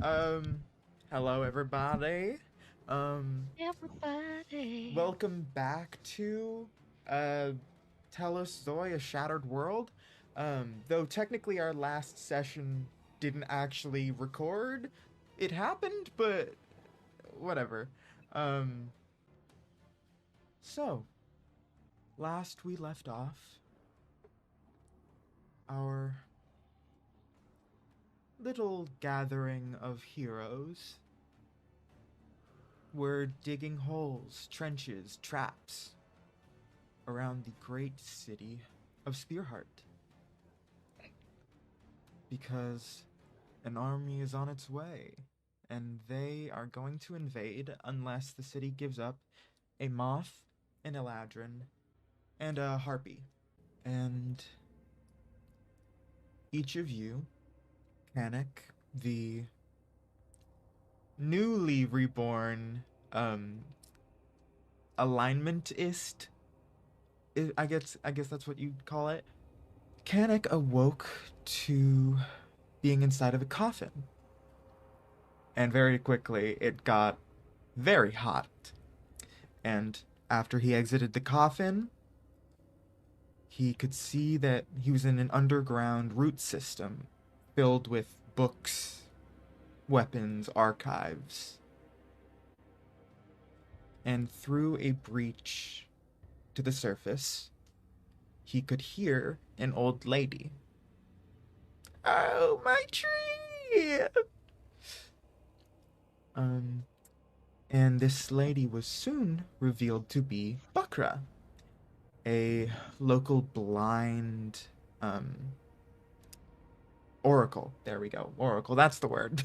Um, Hello everybody. Um, Everybody. Welcome back to uh Telos Zois, A Shattered World. Though technically our last session didn't actually record. It happened, but whatever. Um, so last we left off, our little gathering of heroes were digging holes, trenches, traps around the great city of Spearheart. Because an army is on its way, and they are going to invade unless the city gives up a moth, an eladrin, and a harpy. And each of you, Kannik, the newly reborn alignmentist, I guess that's what you'd call it. Kannik awoke to being inside of a coffin. And very quickly it got very hot. And after he exited the coffin, he could see that he was in an underground root system filled with books, weapons, archives. And through a breach to the surface, he could hear an old lady. Oh, my tree! Um, and this lady was soon revealed to be Bakra, a local blind um, oracle. There we go. Oracle, that's the word.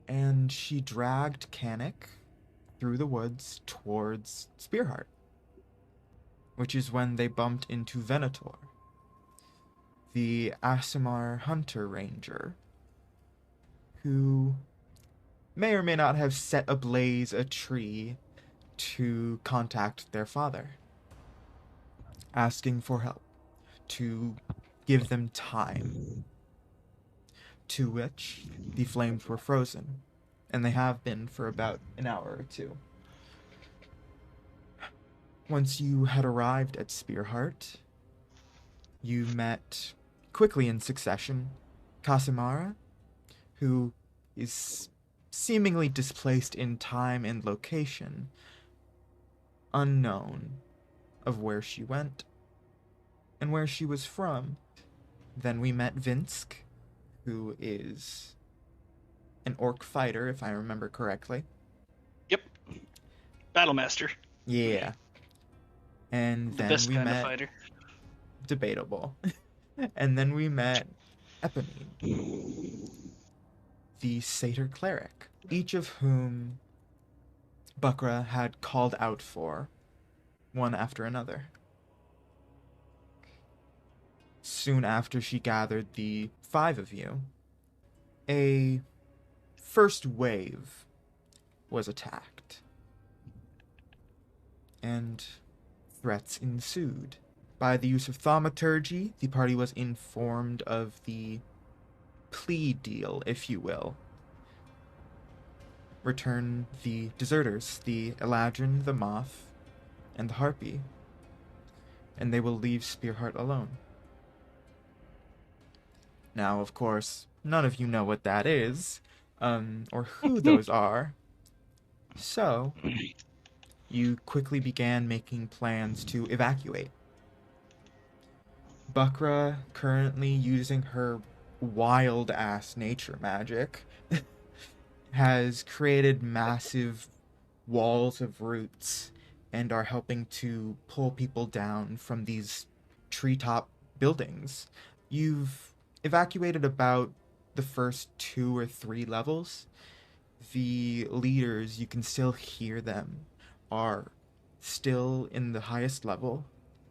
And she dragged Kannik through the woods towards Spearheart, which is when they bumped into Venator, the Aasimar hunter ranger, who may or may not have set ablaze a tree to contact their father, asking for help, to give them time, to which the flames were frozen, and they have been for about an hour or two. Once you had arrived at Spearheart, you met, quickly in succession, Kasmira, who is seemingly displaced in time and location, unknown of where she went and where she was from. Then we met Vinsk, who is an orc fighter, if I remember correctly. Yep. Battlemaster. Yeah. And The then best we kind of met fighter. Debatable. And then we met Eponine, the Satyr Cleric, each of whom Bakra had called out for, one after another. Soon after she gathered the 5 of you, a first wave was attacked, and threats ensued. By the use of thaumaturgy, the party was informed of the plea deal, if you will. Return the deserters, the Eladrin, the Moth, and the Harpy, and they will leave Spearheart alone. Now, of course, none of you know what that is, or who those are, so you quickly began making plans to evacuate. Bakra, currently using her wild-ass nature magic, has created massive walls of roots and are helping to pull people down from these treetop buildings. You've evacuated about the first 2 or 3 levels. The leaders, you can still hear them, are still in the highest level.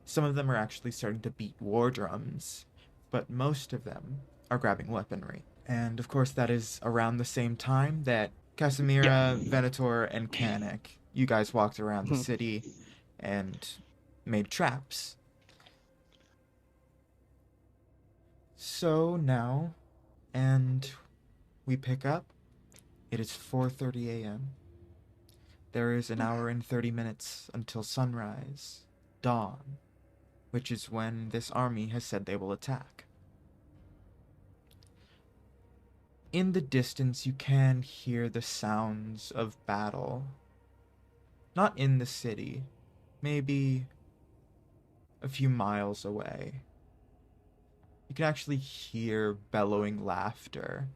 Some of them are actually starting to beat war drums, but most of them are grabbing weaponry. And of course, that is around the same time that Yep. Kasmira, Venator, and Kannik, you guys walked around the city and made traps. So now And we pick up. It is 4:30 a.m. There is an hour and 30 minutes until sunrise, dawn, which is when this army has said they will attack. In the distance, you can hear the sounds of battle. Not in the city, maybe a few miles away. You can actually hear bellowing laughter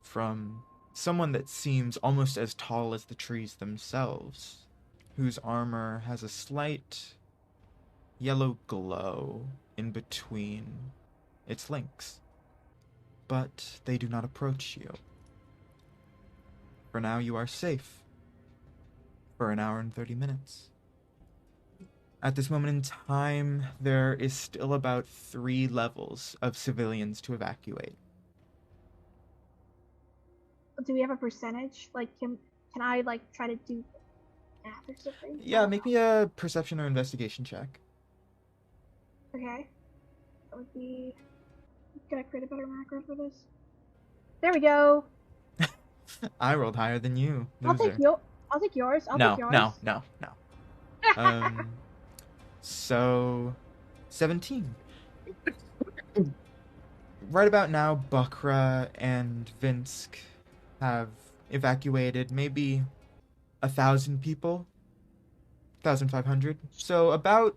from someone that seems almost as tall as the trees themselves, whose armor has a slight yellow glow in between its links. But they do not approach you. For now, you are safe for an hour and 30 minutes. At this moment in time, there is still about 3 levels of civilians to evacuate. Do we have a percentage? Like, can I, like, try to do math or something? Yeah, make me a perception or investigation check. Okay. That would be... Gotta create a better macro for this. There we go! I rolled higher than you, loser. I'll take yours. I'll take yours. No. So, 17. Right about now, Bakra and Vinsk have evacuated maybe 1,000 people, 1,500. So about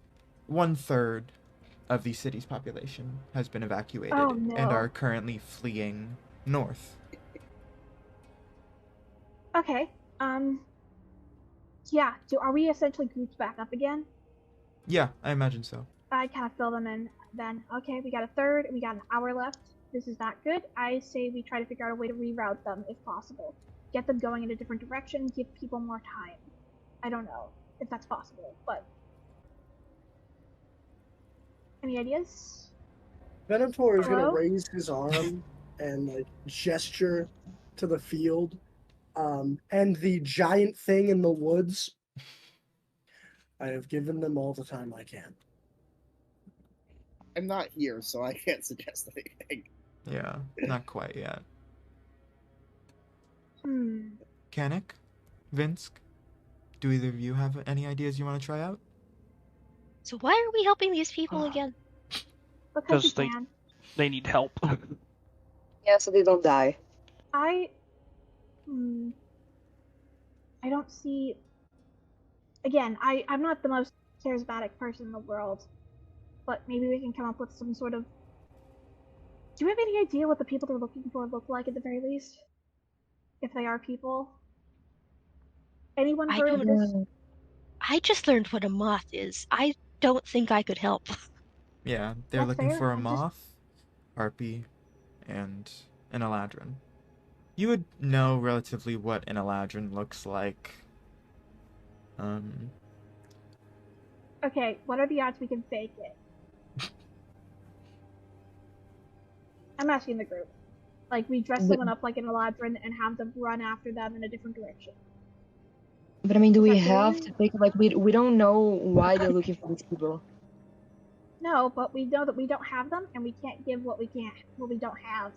1/3 of the city's population has been evacuated and are currently fleeing north. Okay. Yeah. Are we essentially grouped back up again? Yeah, I imagine so. I kind of fill them in then. Okay, we got 1/3, and we got an hour left. This is not good. I say we try to figure out a way to reroute them if possible. Get them going in a different direction, give people more time. I don't know if that's possible, but... Any ideas? Venator is going to raise his arm and like gesture to the field, and the giant thing in the woods. I have given them all the time I can. I'm not here, so I can't suggest anything. Yeah, not quite yet. Kannik? Vinsk? Do either of you have any ideas you want to try out? So why are we helping these people again? Because they need help. Yeah, so they don't die. I don't see... Again, I'm not the most charismatic person in the world, but maybe we can come up with some sort of... Do you have any idea what the people they're looking for look like at the very least? If they are people? Anyone heard of this? I just learned what a moth is. I don't think I could help. Yeah, they're That's looking fair. for a moth, harpy, and an eladrin. You would know relatively what an eladrin looks like. Okay, what are the odds we can fake it? I'm asking the group. Like, we dress someone up like an eladrin and have them run after them in a different direction. But I mean, do we have to think, like, we don't know why they're looking for these people? No, but we know that we don't have them, and we can't give what we don't have.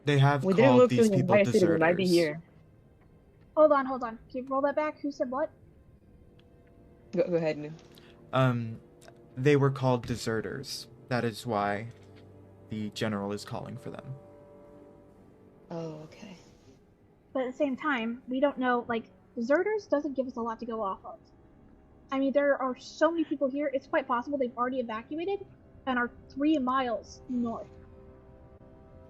They have We didn't called look these through the people entire city, deserters. we might be here. Hold on. Can you roll that back? Who said what? Go ahead, Nu. They were called deserters. That is why the general is calling for them. Oh, okay. But at the same time, we don't know, like, deserters doesn't give us a lot to go off of. I mean, there are so many people here, it's quite possible they've already evacuated and are 3 miles north.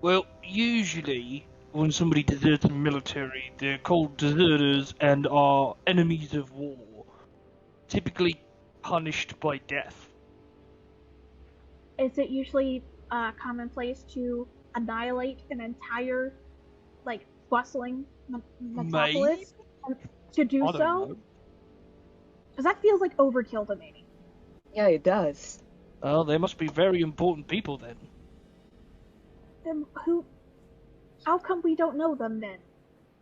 Well, usually, when somebody deserts the military, they're called deserters and are enemies of war. Typically punished by death. Is it usually commonplace to annihilate an entire, like, bustling metropolis? To do so? Because that feels like overkill to me. Yeah, it does. Well, they must be very important people then. Then how come we don't know them then?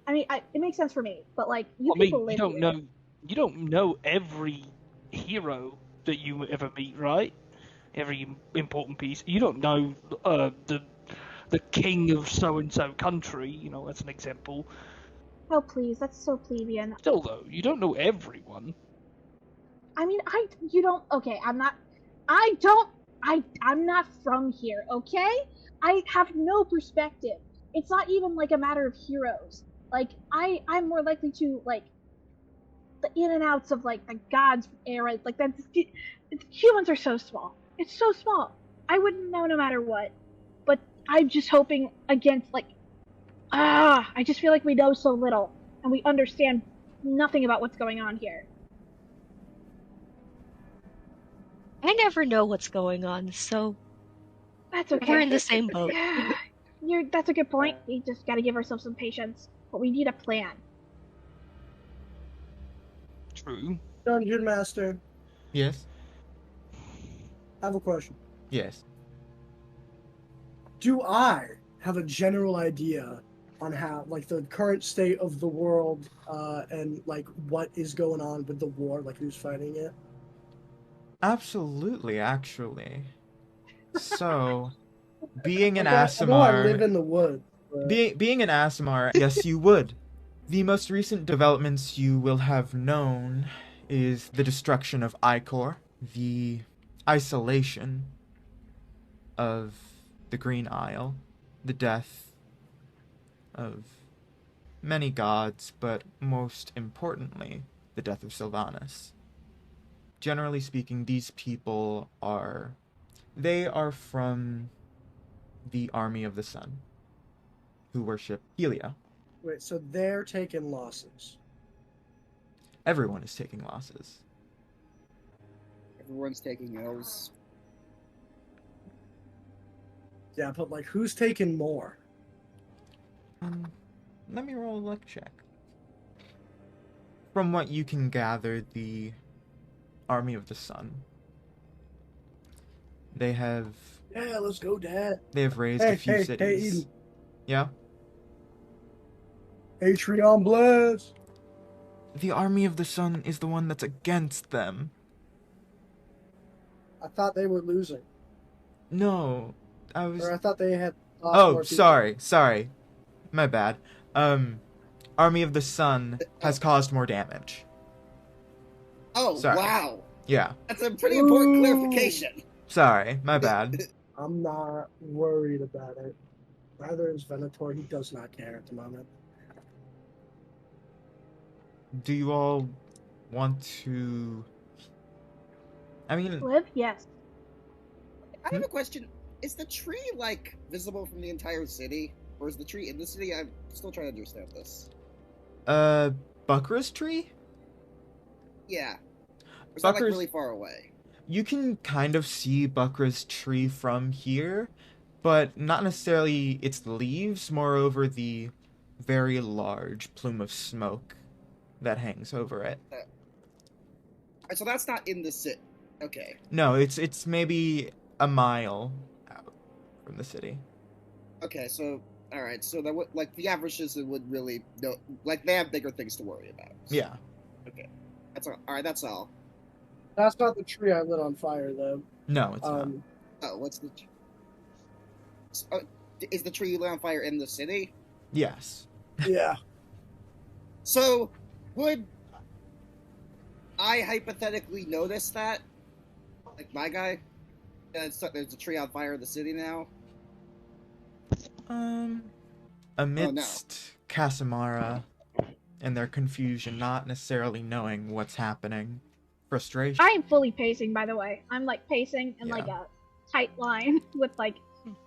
I mean, it makes sense for me, but like, people live here. You don't know every hero that you ever meet, right? Every important piece. You don't know the king of so and so country, you know, as an example. Oh please, that's so plebeian. Still though, you don't know everyone. I mean, okay, I'm not from here, okay? I have no perspective. It's not even like a matter of heroes. Like, I'm more likely to, like, the in and outs of, like, the gods era. Like, humans are so small. It's so small. I wouldn't know no matter what. But I'm just hoping against, like, I just feel like we know so little, and we understand nothing about what's going on here. I never know what's going on, so That's okay. we're in the same boat. That's a good point. We just gotta give ourselves some patience. But we need a plan. True. Dungeon Master, Yes. I have a question. Yes. Do I have a general idea on how, like, the current state of the world, and, like, what is going on with the war, like, who's fighting it? Absolutely, actually. So, being an I know I live Aasimar, in the woods. But... being an Aasimar, yes, you would. The most recent developments you will have known is the destruction of Icor, the isolation of the Green Isle, the death of many gods, but most importantly, the death of Sylvanas. Generally speaking, these people are from the Army of the Sun, who worship Helia. Wait, so they're taking losses. Everyone is taking losses. Everyone's taking L's. Yeah, but, like, who's taking more? Let me roll a luck check. From what you can gather, the Army of the Sun, they have Yeah, let's go, Dad. They have raised a few cities. Hey, Eden. Yeah? Patreon bless. The Army of the Sun is the one that's against them. I thought they were losing. No, I was... Or I thought they had... Oh, sorry. My bad. Army of the Sun has caused more damage. Oh, Sorry. wow. Yeah. That's a pretty important clarification. Sorry, my bad. I'm not worried about it. Neither is Venator. He does not care at the moment. Do you all want to... I mean... Live? Yes. I have a question. Is the tree, like, visible from the entire city? Or is the tree in the city? I'm still trying to understand this. Buckra's tree? Yeah. Or is that, like, Buckra's- really far away? You can kind of see Buckra's tree from here, but not necessarily its leaves, moreover the very large plume of smoke that hangs over it. So that's not in the city. Okay. No, it's maybe a mile out from the city. Okay, so... Alright, so that would, like, the average citizen would really know... Like, they have bigger things to worry about. Yeah. Okay. That's all. Alright, that's all. That's not the tree I lit on fire, though. No, it's not. Oh, what's the... is the tree you lit on fire in the city? Yes. Yeah. So, would I hypothetically notice that? Like, my guy? There's a tree on fire in the city now? Amidst Kasmira and their confusion, not necessarily knowing what's happening, frustration. I am fully pacing, by the way. I'm, like, pacing in, like, Yeah. a tight line with, like,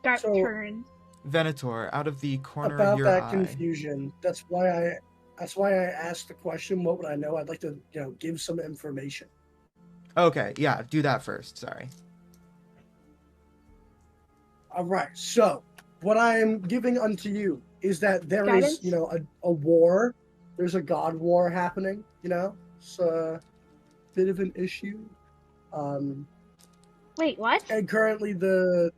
sharp So- turns. Venator, out of the corner About of your that eye. confusion. That's why I asked the question, what would I know? I'd like to, give some information. Okay, yeah, do that first. Sorry. All right. So, what I am giving unto you is that there Guidance? is, a war. There's a god war happening. It's a bit of an issue. Wait, what? And currently the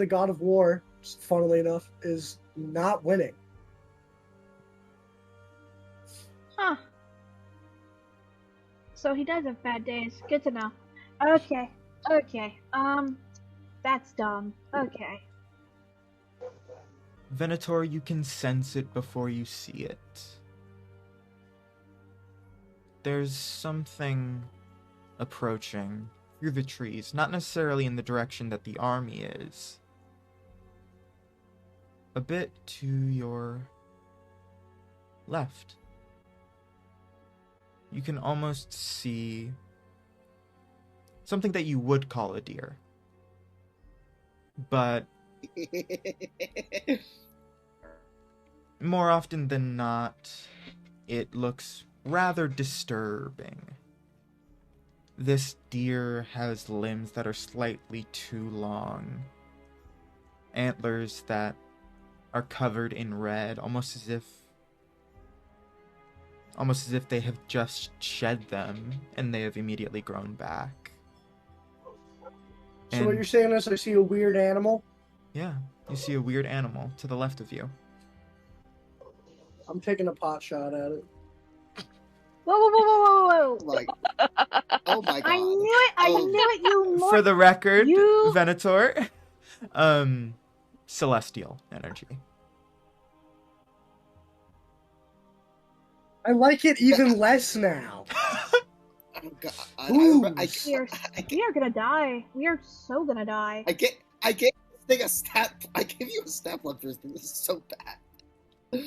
god of war, funnily enough, is not winning. Huh. So he does have bad days. Good to know. Okay. That's dumb. Okay. Venator, you can sense it before you see it. There's something approaching through the trees, not necessarily in the direction that the army is. A bit to your left. You can almost see something that you would call a deer. But more often than not, it looks rather disturbing. This deer has limbs that are slightly too long, antlers that are covered in red, almost as if they have just shed them and they have immediately grown back. So what you're saying is I see a weird animal? Yeah, you see a weird animal to the left of you. I'm taking a pot shot at it. Whoa! Like, oh my god! I knew it! I knew it! You For the record, you... Venator, celestial energy. I like it even less now. Oh god! We are gonna die. We are so gonna die. I gave this thing a step. I gave you a step on this thing. This is so bad.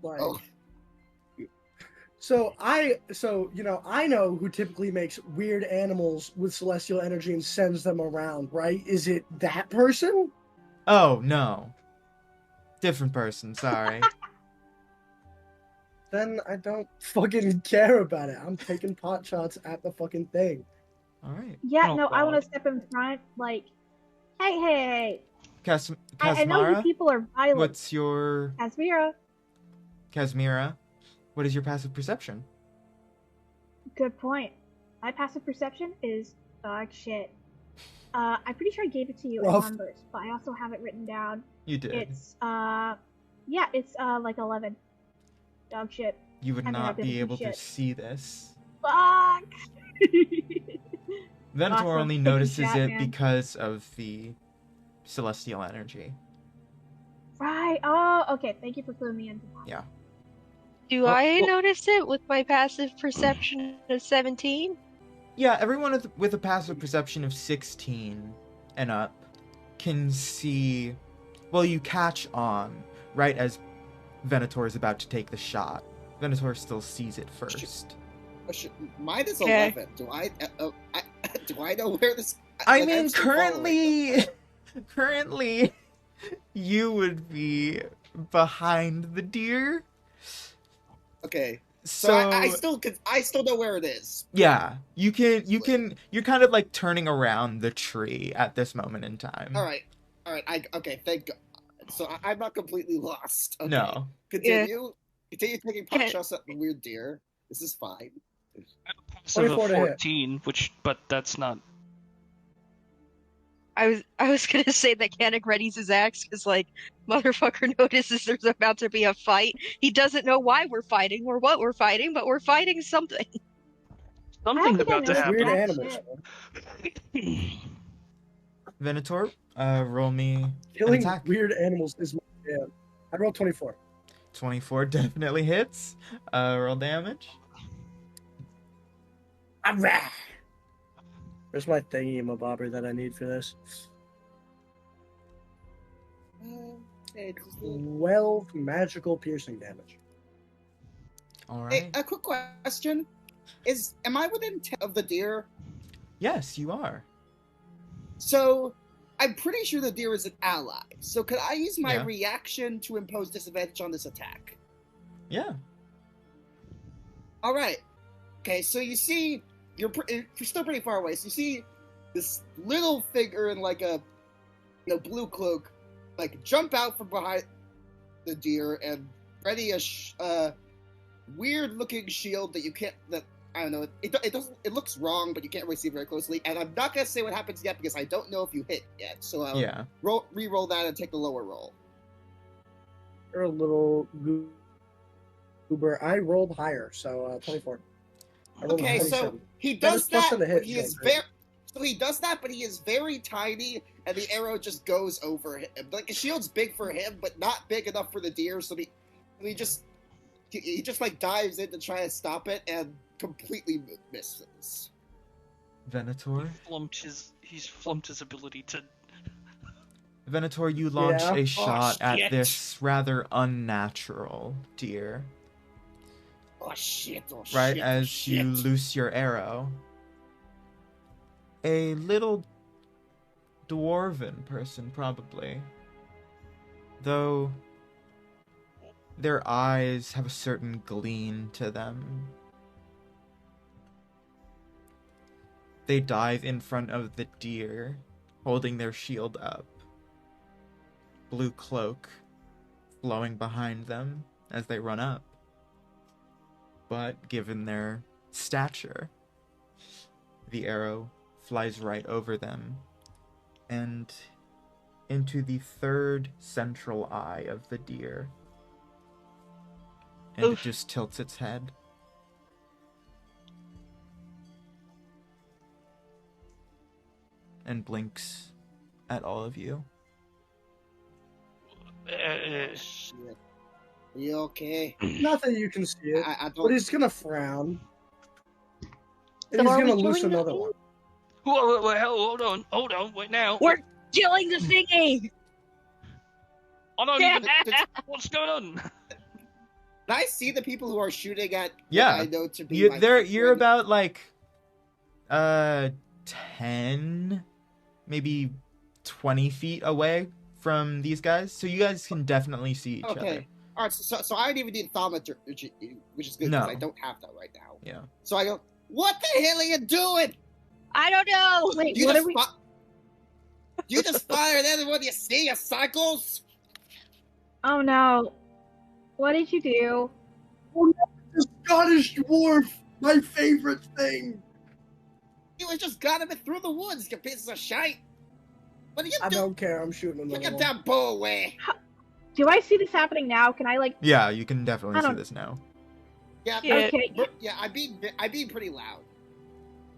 Like, Oh. So I know who typically makes weird animals with celestial energy and sends them around, right? Is it that person? Oh, no. Different person, sorry. Then I don't fucking care about it. I'm taking pot shots at the fucking thing. Alright. Yeah, Oh, no, I want God. to step in front, like, hey. Kasmira, I know you people are violent. what's your... Kasmira, what is your passive perception? Good point. My passive perception is dog shit. I'm pretty sure I gave it to you in Rough. numbers, but I also have it written down. You did. It's like 11. Dog shit. You would I mean, not I've been be able shit. to see this. Fuck! Venator Awesome. only Taking notices shot, it man. because of the celestial energy. Right. Oh, okay. Thank you for cluing me into that. Yeah. Do Oh, I well- notice it with my passive perception of 17? Yeah, everyone with a passive perception of 16 and up can see... Well, you catch on right as Venator is about to take the shot. Venator still sees it first. Mine is Okay. 11. Do I know where this? I like, mean, I'm still following. currently, you would be behind the deer. Okay. So, So I still know where it is. yeah, you're kind of like turning around the tree at this moment in time. All right. Okay. Thank God. So I'm not completely lost. Okay. No. Continue taking pot Yeah. shots at the weird deer. This is fine. Passive 24 of to hit. 14, but that's not. I was gonna say that Kannik readies his axe because, like, motherfucker notices there's about to be a fight. He doesn't know why we're fighting or what we're fighting, but we're fighting something. Something's think I about to noticed Weird happen. that. animals. shit. Venator, roll me an Killing attack. weird animals is my jam. I rolled 24. 24 definitely hits. Roll damage. Alright. Where's my thingy-mabobber that I need for this? Hey, just 12 magical piercing damage. All hey, right. a quick question: am I within 10 of the deer? Yes, you are. So I'm pretty sure the deer is an ally. So could I use my Yeah. reaction to impose disadvantage on this attack? Yeah. All right. Okay, so you see, you're still pretty far away. So you see this little figure in like a blue cloak, like jump out from behind the deer and ready a weird-looking shield that you can't. That I don't know. It doesn't. It looks wrong, but you can't really see very closely. And I'm not gonna say what happens yet because I don't know if you hit yet. So I'll Yeah. re-roll that and take the lower roll. You're a little goober. I rolled higher, so 24. I rolled a Okay, so 27. he That is does plus that, to the hit, but he is right? So he does that, but he is very tiny, and the arrow just goes over him. Like, the shield's big for him, but not big enough for the deer, so he just like dives in to try and stop it, and completely misses. Venator? He's flumped his ability to... Venator, you launch Yeah. a shot at shit. this rather unnatural deer. Oh shit, oh shit, Right oh, as shit. you loose your arrow, a little dwarven person, probably. Though their eyes have a certain gleam to them. They dive in front of the deer, holding their shield up. Blue cloak flowing behind them as they run up. But given their stature, the arrow flies right over them and into the third central eye of the deer. And Oof. it just tilts its head. And blinks at all of you. Shit. Are you okay? Not that you can see it, I but don't. he's gonna frown. And So he's are we gonna loose killing the another thing? one. Whoa, hold on, wait now. We're killing the thingy! I don't even... What's going on? Can I see the people who are shooting at? Yeah. What I know to be You're my friend? about like 10, maybe 20 feet away from these guys, so you guys can definitely see each other. Okay. All right. So I don't even need thaumaturgy, which is good No. because I don't have that right now. Yeah. So I go, what the hell are you doing? I don't know! Wait, You what just are we? you just fired everyone you see, you cycles. Oh no! What did you do? The Scottish dwarf, my favorite thing. You just got him through the woods, you pieces of shite. What are you I doing? don't care. I'm shooting Look another at one. that bow away. Do I see this happening now? Can I like? Yeah, you can definitely I see don't- this now. Yeah. Yeah. Okay. Yeah. I being pretty loud.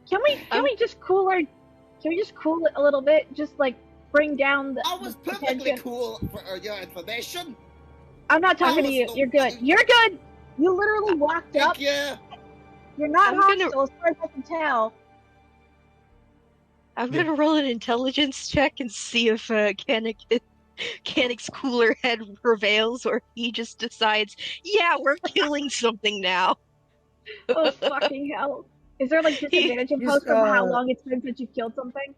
Can we just cool our? Can we just cool it a little bit? Just like bring down the. I was the perfectly tension? cool for your information. I'm not talking to was you. the- You're good. You're good. You literally walked up. Thank you. You're not I'm gonna- hostile, as far as I can tell. I'm gonna roll an intelligence check and see if Kannik's cooler head prevails, or he just decides, yeah, we're killing something now. Oh fucking hell! Is there like disadvantage imposed from how long it's been since you've killed something?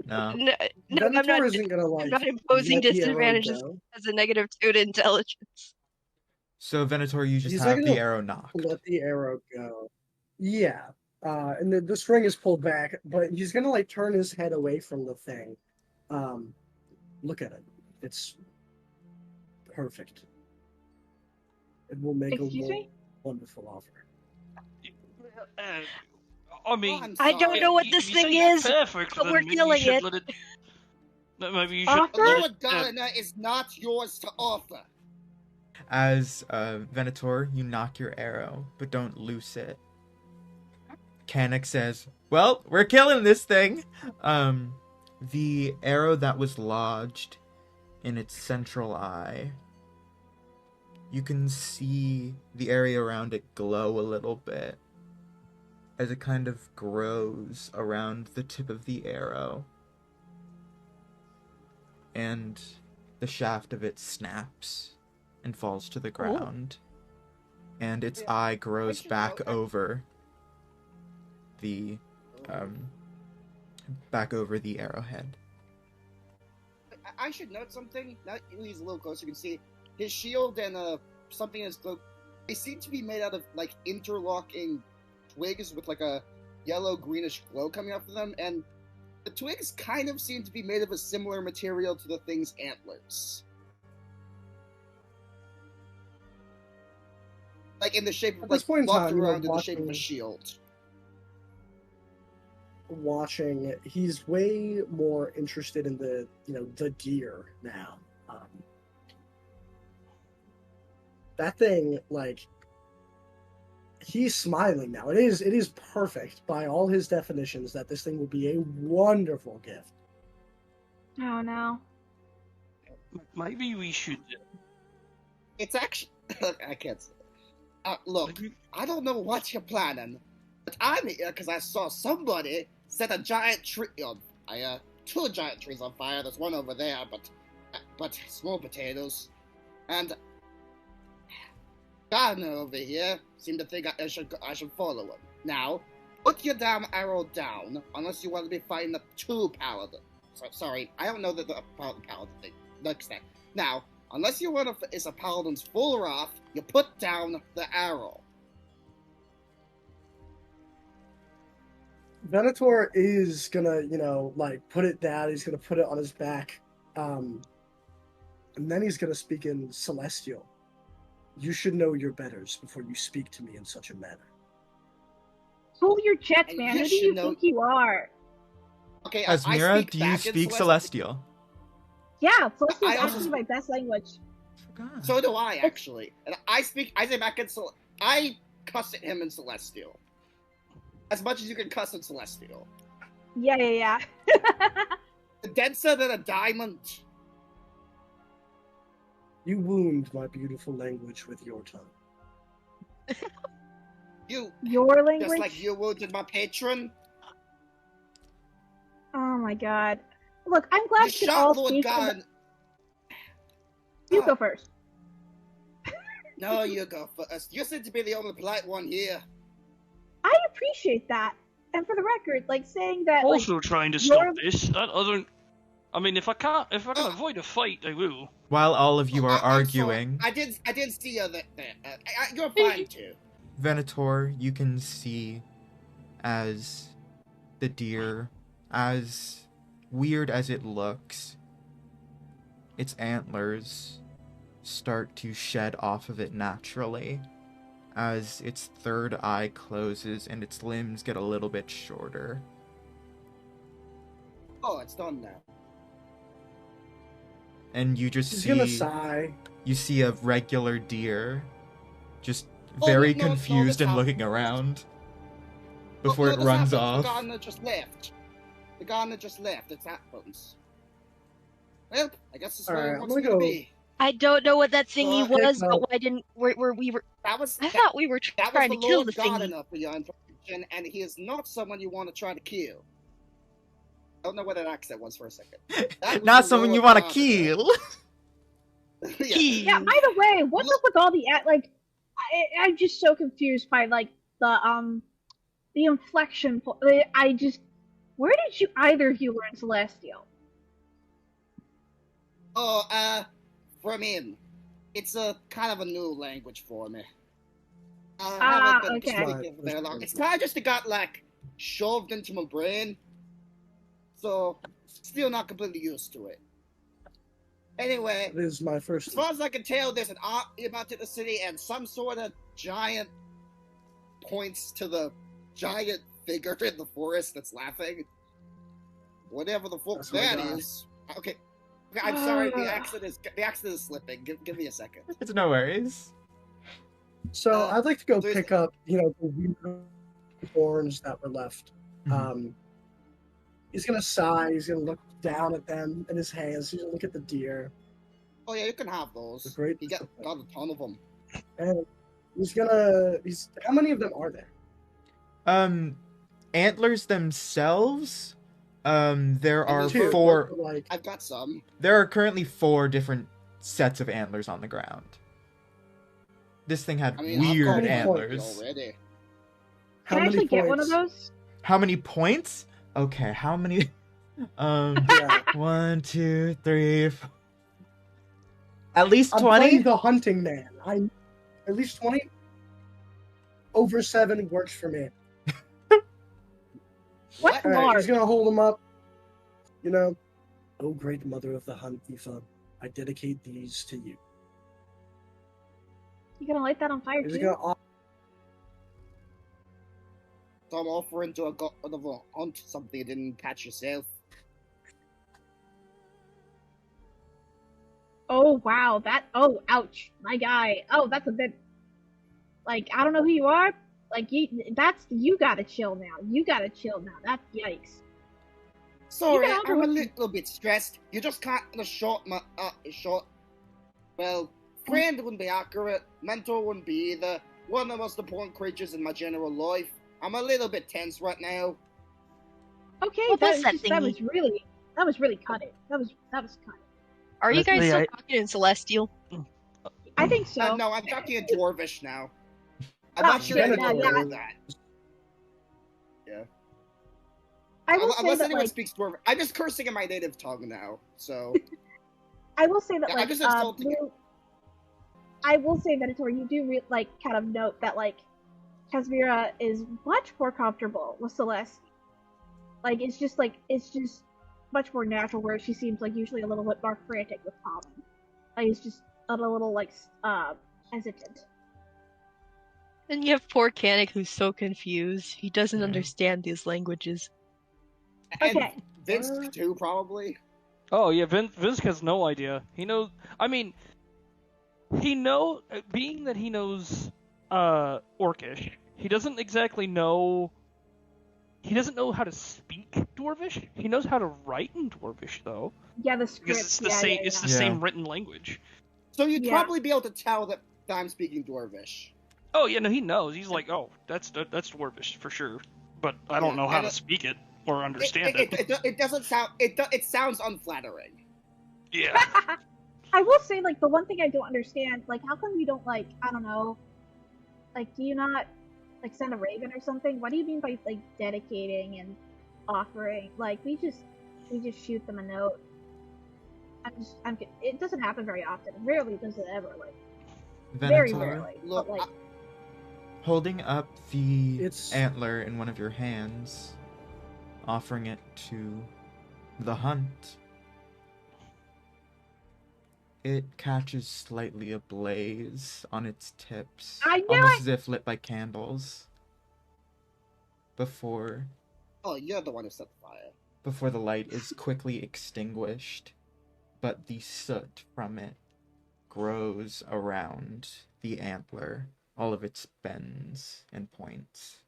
No. No, I'm Venator not. isn't gonna like. I'm not imposing let the arrow disadvantages go. as a -2 to intelligence. So Venator, you just He's have not the gonna arrow knocked. Let the arrow go. Yeah. And the string is pulled back, but he's gonna like turn his head away from the thing. Look at it. It's perfect. It will make Excuse a me? wonderful offer. I mean... Oh, I'm I don't sorry. know what you- this you thing say is, perfect, but then we're maybe you killing should it. let it... Maybe you should... Offer? let Lord it, Gardener is not yours to offer. As Venator, you knock your arrow, but don't loose it. Kannik says, well, we're killing this thing. The arrow that was lodged in its central eye, you can see the area around it glow a little bit as it kind of grows around the tip of the arrow. And the shaft of it snaps and falls to the ground. And its Yeah, eye grows should back know that. over the arrowhead. I should note something. Now he's a little closer. You can see his shield and something in his cloak. They seem to be made out of like interlocking twigs with like a yellow greenish glow coming off of them, and the twigs kind of seem to be made of a similar material to the thing's antlers. Like in the shape of At like this point in flopped time, you're around in the shape of a watching- shield. Watching, he's way more interested in the the deer now. That thing, like, he's smiling now. It is perfect by all his definitions that this thing will be a wonderful gift. Oh no. Maybe we should. It's actually I can't say. Look, I don't know what you're planning, but I'm here because I saw somebody set a giant tree on fire. 2 giant trees on fire. There's one over there, but small potatoes. And Gardener over here seemed to think I should follow him. Now, put your damn arrow down, unless you want to be fighting the 2 paladins. Sorry, I don't know the paladin thing. Next thing. Now, unless you want to face a paladin's full wrath, you put down the arrow. Venator is gonna, like, put it down. He's gonna put it on his back. And then he's gonna speak in Celestial. You should know your betters before you speak to me in such a manner. Hold your jets, man. Who do you think you are? Okay, Kasmira, do you speak Celestial? Yeah, Celestial is actually my best language. So do I, actually. And I say back in I cuss at him in Celestial. As much as you can cuss in Celestial. Yeah. Denser than a diamond. You wound my beautiful language with your tongue. Your language? Just like you wounded my patron. Oh my god. Look, I'm glad You you can shot all Lord speak. God. You go first. No, you go first. You seem to be the only polite one here. I appreciate that. And for the record, like saying that. Also like, trying to stop this. I don't. I mean, if I can avoid a fight, I will. While all of you are arguing, I did see you there. You're fine too. Venator, you can see as the deer, as weird as it looks, its antlers start to shed off of it naturally as its third eye closes and its limbs get a little bit shorter. Oh, it's done now. And you just He's see gonna sigh. You see a regular deer just very confused and looking around before it runs off. The gardener just left. It happens. Well, I guess this is where it wants me to be. I don't know what that thingy was, but why didn't we were? I thought we were trying to kill the thingy. Gardener for your information, and he is not someone you want to try to kill. I don't know what that accent was for a second. Not someone you want to kill. Yeah. By the way, what's up with all the I'm just so confused by like the inflection. Where did you either of you learn Celestial? Oh, from him. It's a kind of a new language for me. I haven't been speaking it for very long. It's kind of just got like shoved into my brain. So, still not completely used to it. Anyway, this is my first. As far as I can tell, there's an army about to the city, and some sort of giant points to the giant figure in the forest that's laughing. Whatever the fuck that is. Okay, I'm sorry. The accent is slipping. Give me a second. It's no worries. So I'd like to go pick up, the weird horns that were left. Mm-hmm. He's gonna sigh. He's gonna look down at them in his hands. He's gonna look at the deer. Oh yeah, you can have those. You got a ton of them. And how many of them are there? Antlers themselves. There are 2, 4. I've got some. There are currently 4 different sets of antlers on the ground. This thing had weird antlers. Can I actually get one of those? How many points? Okay, how many? 1, 2, 3, 4. At least 20. I'm playing the hunting man. At least 20. Over 7 works for me. What? Right, he's gonna hold them up. Oh great mother of the hunt, Aoife, I dedicate these to you. You gonna light that on fire too? So I'm offering to a god of a hunt something you didn't catch yourself. Oh wow, ouch, my guy. Oh, that's a bit. I don't know who you are, Like you gotta chill now. You gotta chill now. That's yikes. Sorry, You can I'm a have little bit stressed. You just can't well, friend wouldn't be accurate, mentor wouldn't be either. One of the most important creatures in my general life. I'm a little bit tense right now. Okay, What was that that was really cutting. That was cutting. Are you guys Honestly, still talking in Celestial? I think so. No, I'm talking in Dwarvish now. I'm Oh, not sure shit, anyone yeah. knows that. Yeah. I will say Unless that, anyone like, speaks Dwarvish. I'm just cursing in my native tongue now, so... I will say that, Yeah, like, I'm just insulting it. I will say, Venator, you do kind of note that, like, Kasmira is much more comfortable with Celeste. Like, it's just much more natural, where she seems like usually a little bit more frantic with Common. Like, it's just a little like hesitant. And you have poor Kannik who's so confused. He doesn't understand these languages. Okay. And Vinsk, too, probably. Oh yeah, Vinsk has no idea. He knows. I mean, being that he knows Orcish, he doesn't exactly know. He doesn't know how to speak Dwarvish. He knows how to write in Dwarvish, though. Yeah, the script. Because it's the same. Yeah. It's the same written language. So you'd Yeah. probably be able to tell that I'm speaking Dwarvish. Oh yeah, no, he knows. He's like, oh, that's Dwarvish for sure. But I don't know how to speak it or understand it. It doesn't sound. It sounds unflattering. Yeah. I will say, like, the one thing I don't understand, like, how come you don't, like, I don't know, like, do you not, like, send a raven or something? What do you mean by, like, dedicating and offering? Like, we just shoot them a note. It doesn't happen very often. Rarely does it ever, like, very Venator, rarely. Look, but, like, holding up the It's- antler in one of your hands, offering it to the hunt. It catches slightly ablaze on its tips, I knew almost it! as if lit by candles. Before oh, you're the one who set the fire. the light is quickly extinguished, but the soot from it grows around the antler, all of its bends and points,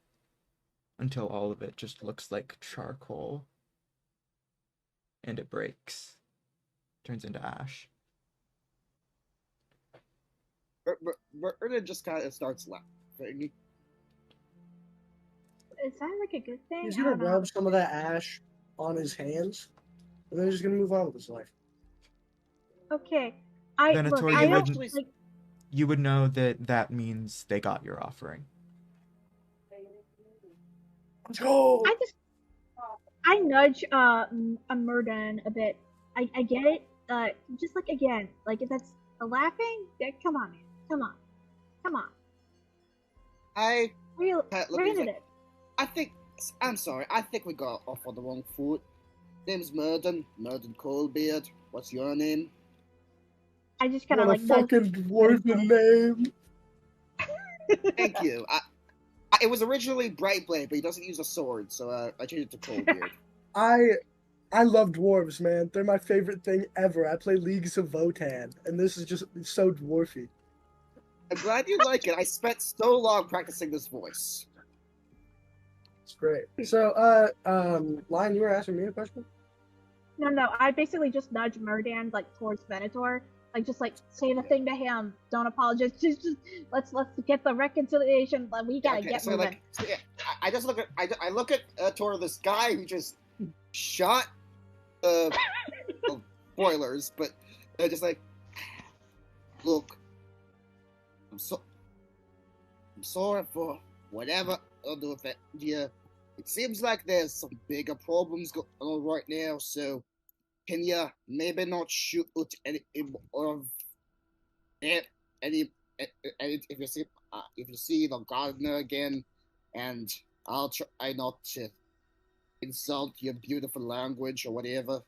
until all of it just looks like charcoal. And it breaks. Turns into ash. Murdan just kind of starts laughing. It sounds like a good thing. He's I gonna don't know. rub some of that ash on his hands, and then he's just gonna move on with his life. Okay. Venator, I you don't, wouldn't- like, You would know that that means they got your offering. Let's go. I nudge a Murdan a bit. I get it. Just like again, like if that's the laughing. Come on, man. Come on. Real. I'm sorry. I think we got off on the wrong foot. Name's Murdan Coldbeard. What's your name? I just kind of What like a fucking dwarven name. Thank you. It was originally Brightblade, but he doesn't use a sword, so I changed it to Coldbeard. I love dwarves, man. They're my favorite thing ever. I play Leagues of Votan, and this is just so dwarfy. I'm glad you like it. I spent so long practicing this voice. It's great. So, Lion, you were asking me a question? No. I basically just nudge Murdan like towards Venator. Like just like say the thing to him. Don't apologize. Just let's get the reconciliation. Like, we gotta get moving. I look at toward this guy who just shot well, spoilers, but just like, look, I'm sorry for whatever I'll do with it. Yeah, it seems like there's some bigger problems going on right now, so can you maybe not shoot any of it? If you see the gardener again, and I'll try not to insult your beautiful language or whatever.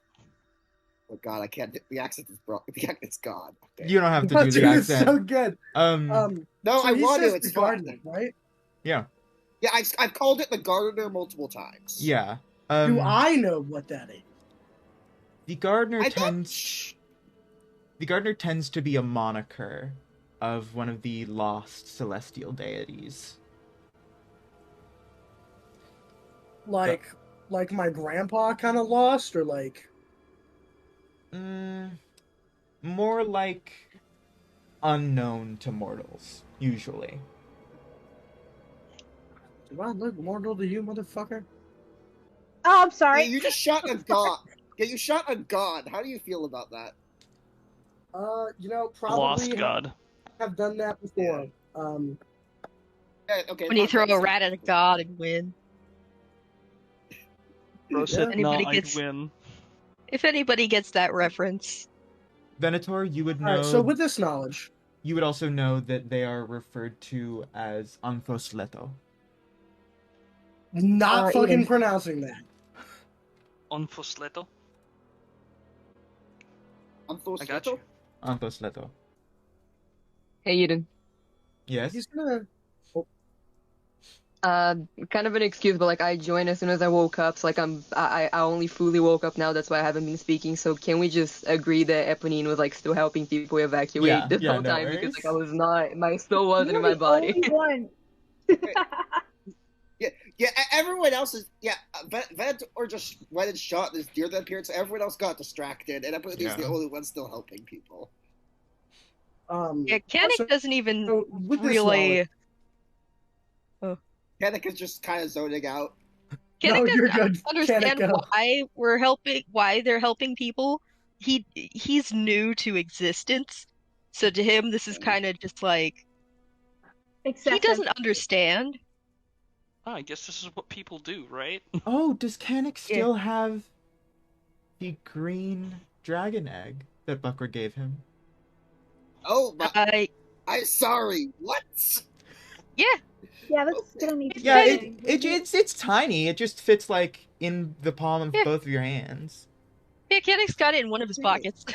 Oh God, I can't. The accent is the accent's gone. Okay. You don't have to do Dude, the it's accent. so good. No, So I he want says to. It's the gardener, fun. right? Yeah. Yeah, I've called it the gardener multiple times. Yeah. Do I know what that is? The gardener tends to be a moniker of one of the lost celestial deities. Like my grandpa kind of lost, or like. More like unknown to mortals, usually. Do I look mortal to you, motherfucker? Oh, I'm sorry. Yeah, you just shot a god. Yeah, you shot a god. How do you feel about that? Lost Probably God. have done that before. Okay. When you fine, throw fine, a rat at a god and win. Bro said, Anybody nah, gets- I'd win. If anybody gets that reference. Venator, you would know. Alright, so with this knowledge, you would also know that they are referred to as Anthosleto. not fucking Eden. pronouncing that. Unfosleto? I'm so I got you. Anthosleto. Hey, Eden. Yes. He's gonna. Kind of an excuse, but like I joined as soon as I woke up, so like I only fully woke up now. That's why I haven't been speaking. So can we just agree that Eponine was like still helping people evacuate Yeah, this whole no time because like I worries. was not, my soul wasn't You're in my the body. only one. Yeah, everyone else is Venator just went and shot this deer that appeared, so everyone else got distracted, and Eponine's the Yeah. only one still helping people. Yeah, Kannik so- doesn't even so with this really. Kannik is just kind of zoning out. Kannik No, you're doesn't good. understand Kannik, go. why they're helping people. He's new to existence, so to him this is kind of just like he Excessive. doesn't understand. I guess this is what people do, right? Oh, does Kannik still have the green dragon egg that Buckler gave him? Oh, but I I'm sorry. What? yeah. Yeah, that's gonna need to Yeah, be- it's tiny. It just fits like in the palm of Yeah. both of your hands. Yeah, Kannik's got it in one of his pockets.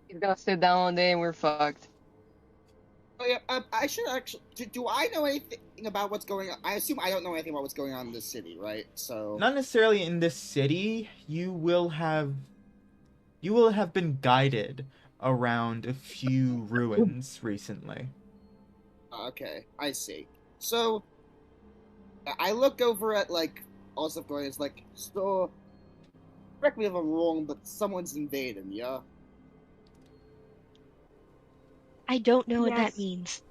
He's gonna sit down one day and we're fucked. Oh yeah, I should actually. Do I know anything about what's going on? I assume I don't know anything about what's going on in this city, right? So. Not necessarily in this city. You will have been guided around a few ruins recently. Okay, I see. So, I look over at, like, all stuff going, it's like, so, correct me if I'm wrong, but someone's invading, yeah? I don't know what Yes. that means.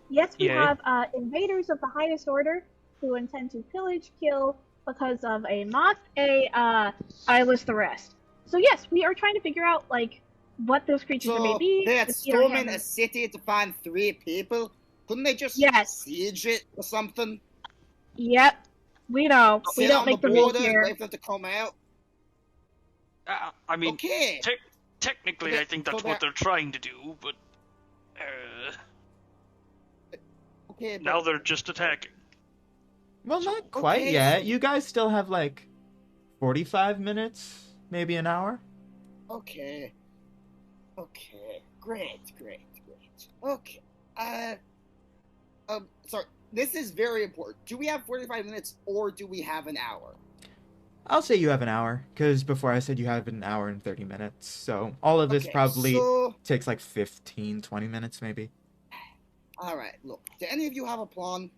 Yes, we Yay. have invaders of the highest order who intend to pillage, kill because of a moth, I list the rest. So yes, we are trying to figure out like what those creatures may So, be. they had to see our storming a hands. city to find 3 people? Couldn't they just Yes. siege it or something? Yep, we know. We Sit don't on make the the rules border and here. wait for them to come out? I mean, Okay. technically, Okay, I think so that's what they're trying to do, but Okay, but now they're just attacking. Well, not quite okay, yet. so- You guys still have like 45 minutes, maybe an hour. Okay. Great. Okay. Sorry. This is very important. Do we have 45 minutes or do we have an hour? I'll say you have an hour, because before I said you have an hour and 30 minutes. So all of this Okay, probably so, takes like 15, 20 minutes maybe. alright, look. Do any of you have a plan?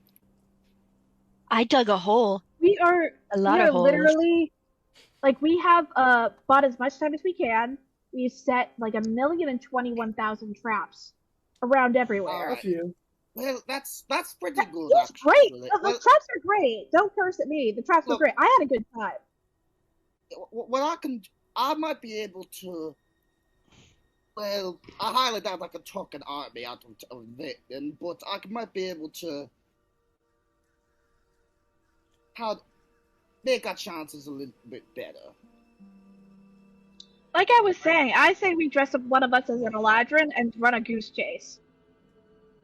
I dug a hole. We are A lot we of are holes. literally like we have bought as much time as we can. We've set like 1,021,000 traps around everywhere. Alright. Fuck you. Well, that's pretty good. It's great. actually. The Well, traps are great. Don't curse at me. The traps were Look. great. I had a good time. what I might be able to. Well, I highly doubt I could talk an army out of it, but I might be able to. Make our chances a little bit better. Like I was saying, I say we dress up one of us as an Eladrin and run a goose chase.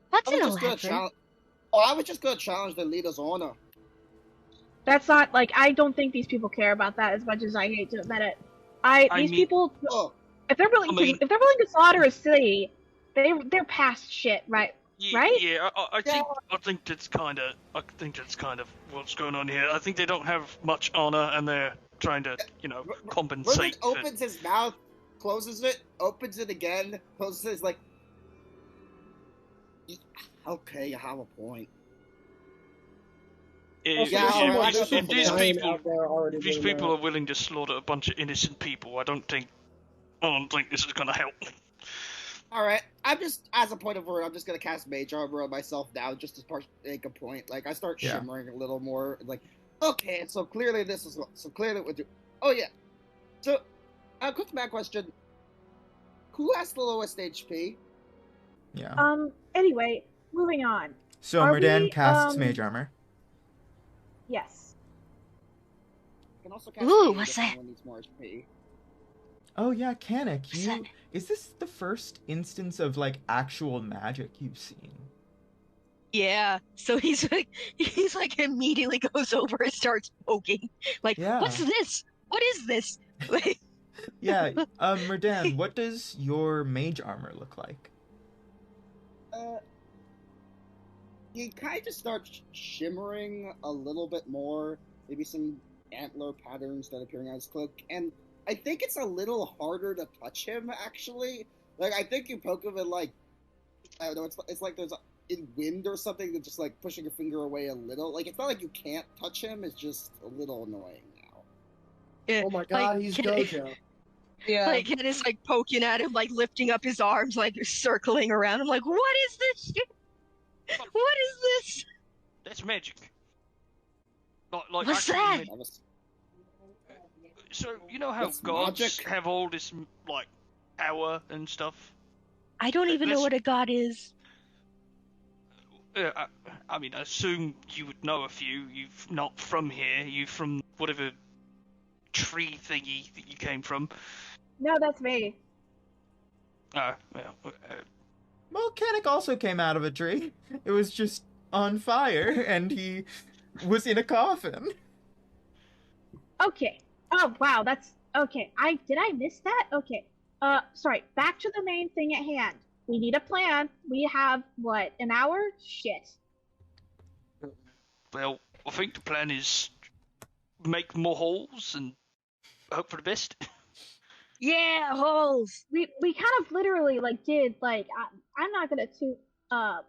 What's I was an just gonna Eladrin? challenge. Oh, I was just gonna challenge the leader's honor. That's not like I don't think these people care about that as much as I hate to admit it. These mean- people, Oh, if they're willing to slaughter a city, they're past shit, right? Right? Yeah, I think that's kind of what's going on here. I think they don't have much honor, and they're trying to, Murdan compensate. for- opens his mouth, closes it, opens it again, closes it. It's like, okay, you have a point. If, Yeah, if- alright, if- there's if these some people, out there already if these doing people that. are willing to slaughter a bunch of innocent people, I don't think this is gonna help. Alright, I'm just, as a point of order, I'm just gonna cast Mage Armor on myself now, just to make a point. Like, I start Yeah. shimmering a little more, like, okay, so clearly this is, so clearly what do, oh yeah. So, a quick back question. Who has the lowest HP? Yeah. Anyway, moving on. So are Murdan we, casts mage armor. Yes. I can also cast Ooh, Aid what's if that? anyone needs more HP. Oh yeah, Kannik, What's that? is this the first instance of like actual magic you've seen? Yeah. So he's like immediately goes over and starts poking. Like, Yeah. what's this? What is this? Like, Yeah, Murdan, what does your mage armor look like? He kind of starts shimmering a little bit more, maybe some antler patterns that appearing on his cloak, and I think it's a little harder to touch him, actually. Like, I think you poke him and, like, I don't know, it's like there's in wind or something that's just, like, pushing your finger away a little. Like, it's not like you can't touch him, it's just a little annoying now. yeah, Oh my god, like, he's can- Gojo. Yeah. Like, and it's like poking at him, like lifting up his arms, like circling around. I'm like, what is this shit? What is this? That's magic. Like What's actual that? magic. So you know how That's gods magic. have all this like power and stuff. I don't even know Let's- what a god is. I mean, I assume you would know a few. You've not from here. You from whatever tree thingy that you came from. No, that's me. Well, Well, Kannik also came out of a tree. It was just on fire, and he was in a coffin. Okay. Oh wow, that's okay. Did I miss that? Okay. Sorry. Back to the main thing at hand. We need a plan. We have what, an hour? Shit. well, I think the plan is make more holes and hope for the best. Yeah, holes. We kind of literally like did like I'm not gonna toot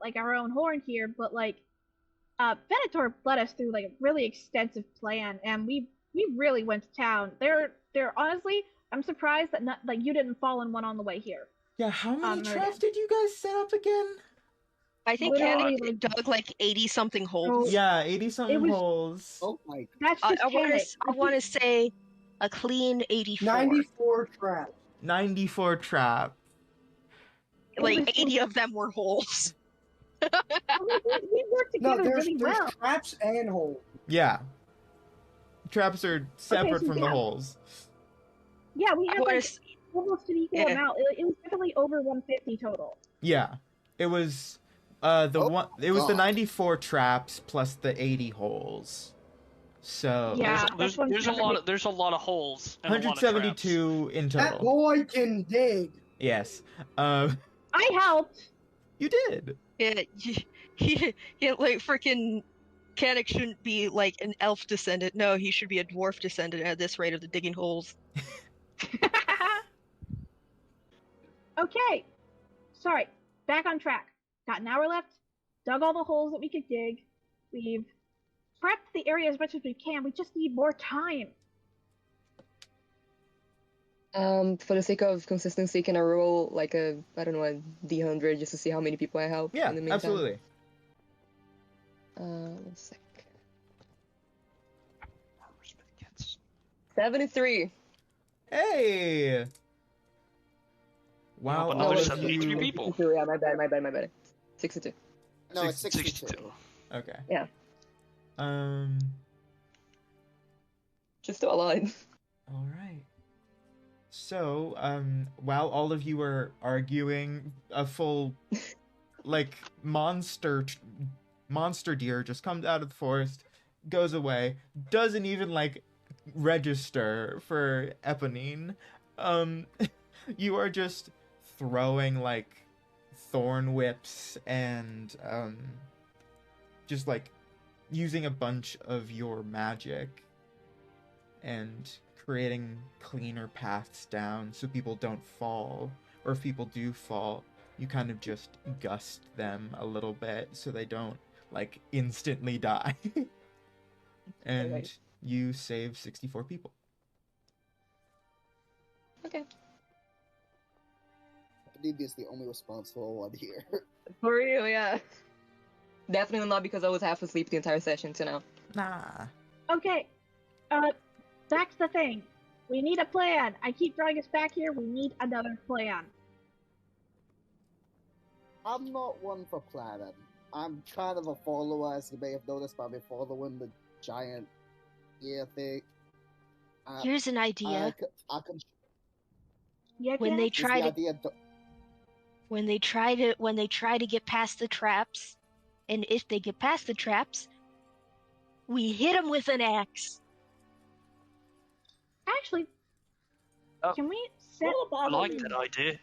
like our own horn here, but like Venator led us through like a really extensive plan, and we really went to town. They're honestly, I'm surprised that not like you didn't fall in one on the way here. Yeah, how many Murdan. traps did you guys set up again? I think Literally, Kannik like- dug like 80 something holes. Yeah, 80-something was- holes. Oh my god. That's I just want to say a clean 84. 94 traps. 94 traps. Like 80 of them were holes. we worked No, together there's really well. traps and holes. Yeah. Traps are separate so from the yeah. holes. Yeah, we I had wanna like s- almost an equal Yeah. amount. It was definitely over 150 total. Yeah. It was the Oh, it was the God. 94 traps plus the 80 holes. So Yeah. there's that's one- there's a lot of holes. And a lot of traps. 172 in That total. boy can dig. Yes. I helped. You did. Yeah, yeah, like freaking Kannik shouldn't be like an elf descendant. No, he should be a dwarf descendant at this rate of the digging holes. Okay. Sorry. Back on track. Got an hour left. Dug all the holes that we could dig. We've prepped the area as much as we can. We just need more time. For the sake of consistency, can I roll like a, I don't know, a D100 just to see how many people I help Yeah, in the meantime? absolutely. 1 sec. 73. Hey. Wow, but all there's of 73 you. people. 62, yeah, my bad. 62. No, it's 62. 62. Okay. Yeah. Just still alive. All right. So, while all of you are arguing, a full, like, monster deer just comes out of the forest, goes away, doesn't even, like, register for Eponine. You are just throwing, like, thorn whips and, just, like, using a bunch of your magic and creating cleaner paths down so people don't fall, or if people do fall, you kind of just gust them a little bit so they don't like instantly die. And Alright. you save 64 people. Okay. Eponine is the only responsible one here. For real, yeah. Definitely not because I was half asleep the entire session to now. Nah. Okay, that's the thing. We need a plan. I keep drawing us back here. We need another plan. I'm not one for planning. I'm kind of a follower, as you may have noticed by me following the giant ear thing. Here's an idea. I can Yeah, When they Kenneth? is try the to idea when they try to get past the traps, and if they get past the traps, we hit them with an axe. Actually, Oh. can we set? I like that idea.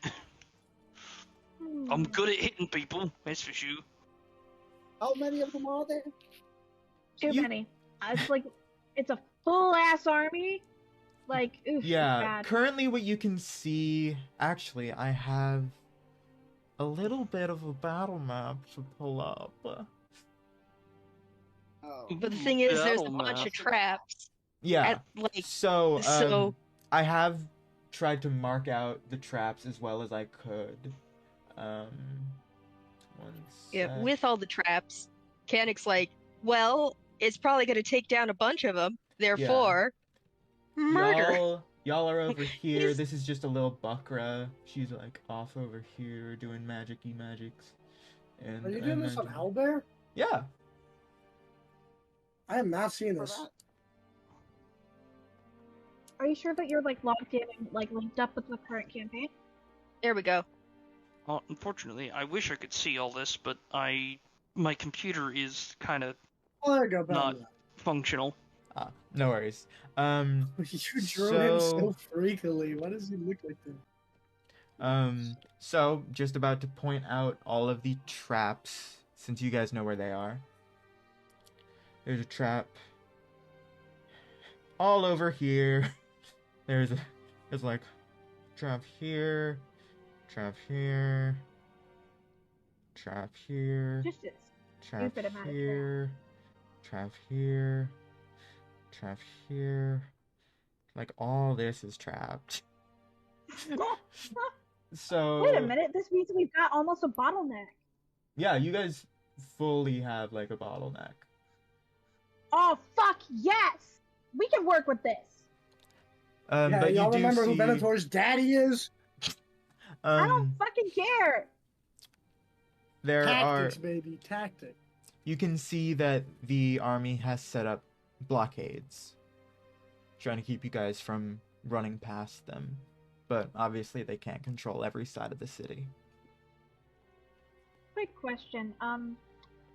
Hmm. I'm good at hitting people, that's for sure. How many of them are there? Too You- many. It's like it's a full ass army. Like, oof, Yeah, bad. currently what you can see... Actually, I have a little bit of a battle map to pull up. Oh. But the thing is, there's a Battle bunch map. of traps. Yeah, At, like, so, so- I have tried to mark out the traps as well as I could. One yeah, sec. with all the traps, Kannik's like, well, it's probably going to take down a bunch of them. Therefore, murder. Y'all are over here. He's- This is just a little Buckra. She's like off over here doing magic-y magics. And Are you doing this on imagine- Owlbear? Yeah. I have not seen For this. that. Are you sure that you're like logged in and like linked up with the current campaign? There we go. Well, unfortunately, I wish I could see all this, but my computer is kind of Oh, there you go, Not- Batman. functional. No worries. You drew him So- so freakily. Why does he look like that? So just about to point out all of the traps, since you guys know where they are. There's a trap all over here. There's like trap here, trap here, trap here, Just it's trap stupid amount of here, trap here, trap here. Like all this is trapped. So Wait a minute. This means we've got almost a bottleneck. yeah, you guys fully have like a bottleneck. Oh fuck yes! We can work with this. Yeah, But y'all you do remember see, who Venator's daddy is? I don't fucking care. there Tactics, are. baby, tactics. You can see that the army has set up blockades, trying to keep you guys from running past them. But obviously, they can't control every side of the city. Quick question.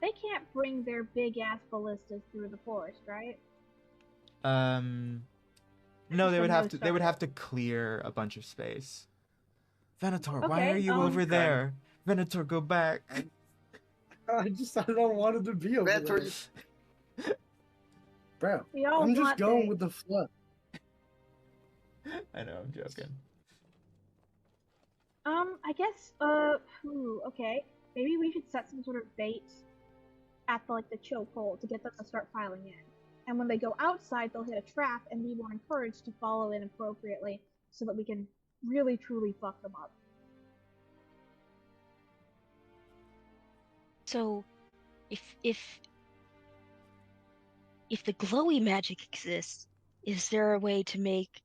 They can't bring their big ass ballistas through the forest, right? No, they From would have those to. They would sides. have to clear a bunch of space. Venator, why Okay, are you over there? Venator, go back. I don't want it to be over Venator- there. Bro, We all I'm just want going this. with the flow. I know, I'm joking. I guess, okay. Maybe we should set some sort of bait at the chokehold to get them to start filing in. And when they go outside, they'll hit a trap and be more encouraged to follow in appropriately so that we can really truly fuck them up. So, if the glowy magic exists, is there a way to make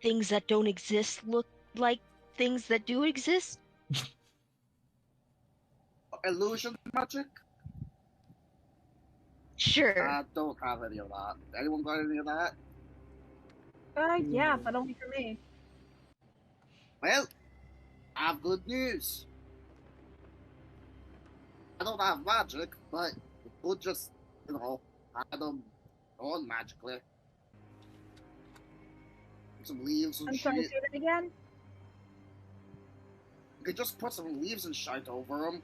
things that don't exist look like things that do exist? Illusion magic? Sure. I don't have any of that. Anyone got any of that? Yeah, but only for me. Well, I have good news. I don't have magic, but it could just, add them on magically. Some leaves and I'm shit. sorry, say that again? You could just put some leaves and shit over them.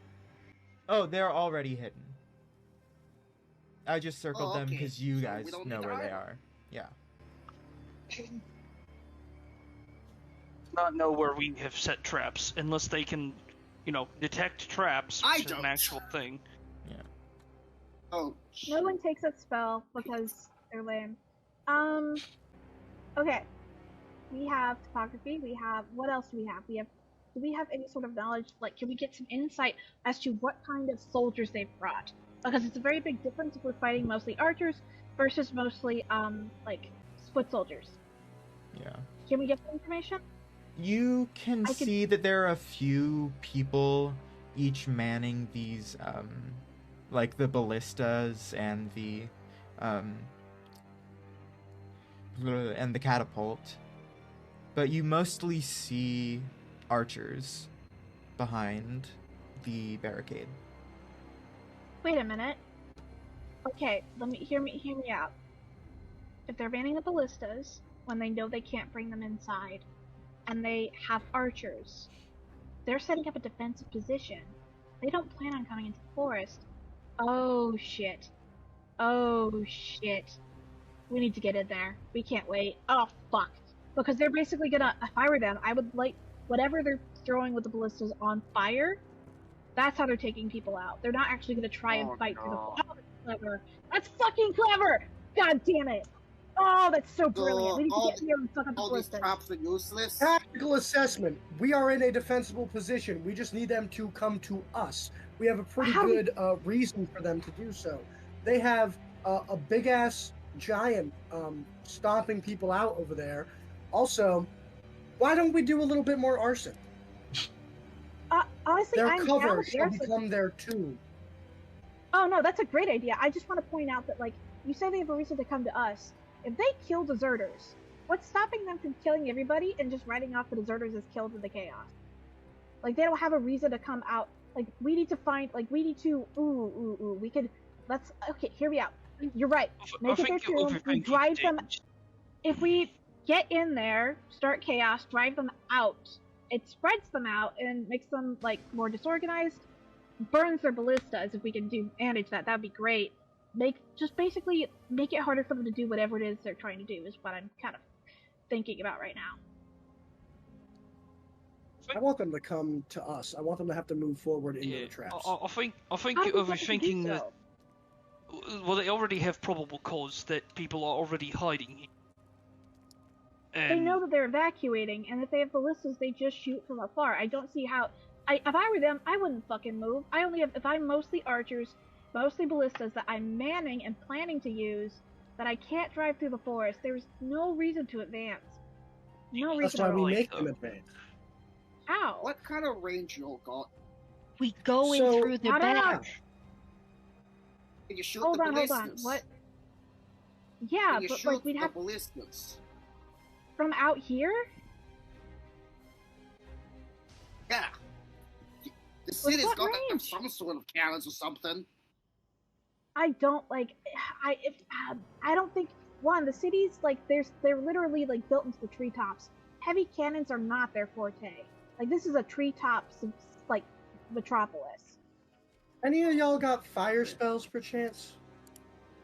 Oh, they're already hidden. I just circled Oh, them okay. because you So guys we don't know need to where they hide? are. Yeah. Not know where we have set traps unless they can, detect traps, I which is an don't. actual thing. Oh, No one takes that spell because they're lame. Okay. We have topography. We have what else do we have? Do we have any sort of knowledge? Like, can we get some insight as to what kind of soldiers they've brought? Because it's a very big difference if we're fighting mostly archers versus mostly like foot soldiers. Yeah. Can we get that information? You can see that there are a few people each manning these like the ballistas and the catapult. But you mostly see archers behind the barricade. Wait a minute. Okay, hear me out. If they're banning the ballistas when they know they can't bring them inside, and they have archers, they're setting up a defensive position. They don't plan on coming into the forest. Oh shit. Oh shit. We need to get in there. We can't wait. Oh fuck. Because they're basically gonna, if I were them, I would light whatever they're throwing with the ballistas on fire. That's how they're taking people out. They're not actually gonna try and fight through the. Oh, that's clever. That's fucking clever! God damn it! Oh, that's so brilliant. We need to get here and fuck up the all these ballistas. traps are useless. Tactical assessment. We are in a defensible position. We just need them to come to us. We have a pretty good reason for them to do so. They have a big ass giant stomping people out over there. Also, why don't we do a little bit more arson? Honestly, their I'm cover down shall there, become their tomb. Oh no, that's a great idea. I just want to point out that, like, you say they have a reason to come to us. If they kill deserters, what's stopping them from killing everybody and just writing off the deserters as killed in the chaos? Like, they don't have a reason to come out. Like, we need to find, like, we need to, we could, okay, hear me out. You're right. Make it their tomb, we drive them, if we get in there, start chaos, drive them out, it spreads them out and makes them, like, more disorganized, burns their ballistas. If we can manage that, that'd be great. Just basically make it harder for them to do whatever it is they're trying to do is what I'm kind of thinking about right now. I want them to come to us. I want them to have to move forward into the traps. I think you're overthinking that. Well, they already have probable cause that people are already hiding here. They know that they're evacuating, and if they have ballistas, they just shoot from afar. I don't see how. If I were them, I wouldn't fucking move. If I'm mostly archers, mostly ballistas that I'm manning and planning to use, that I can't drive through the forest, there's no reason to advance. No reason. That's why we make them advance. How? What kind of range you all got? We go in through the back. Can you shoot hold the on. ballistas? What? Yeah, but like we'd have ballistas. From out here. Yeah. The city's got to have some sort of cannons or something. I don't like. I don't think the cities like they're literally like built into the treetops. Heavy cannons are not their forte. Like, this is a treetops like metropolis. Any of y'all got fire spells perchance?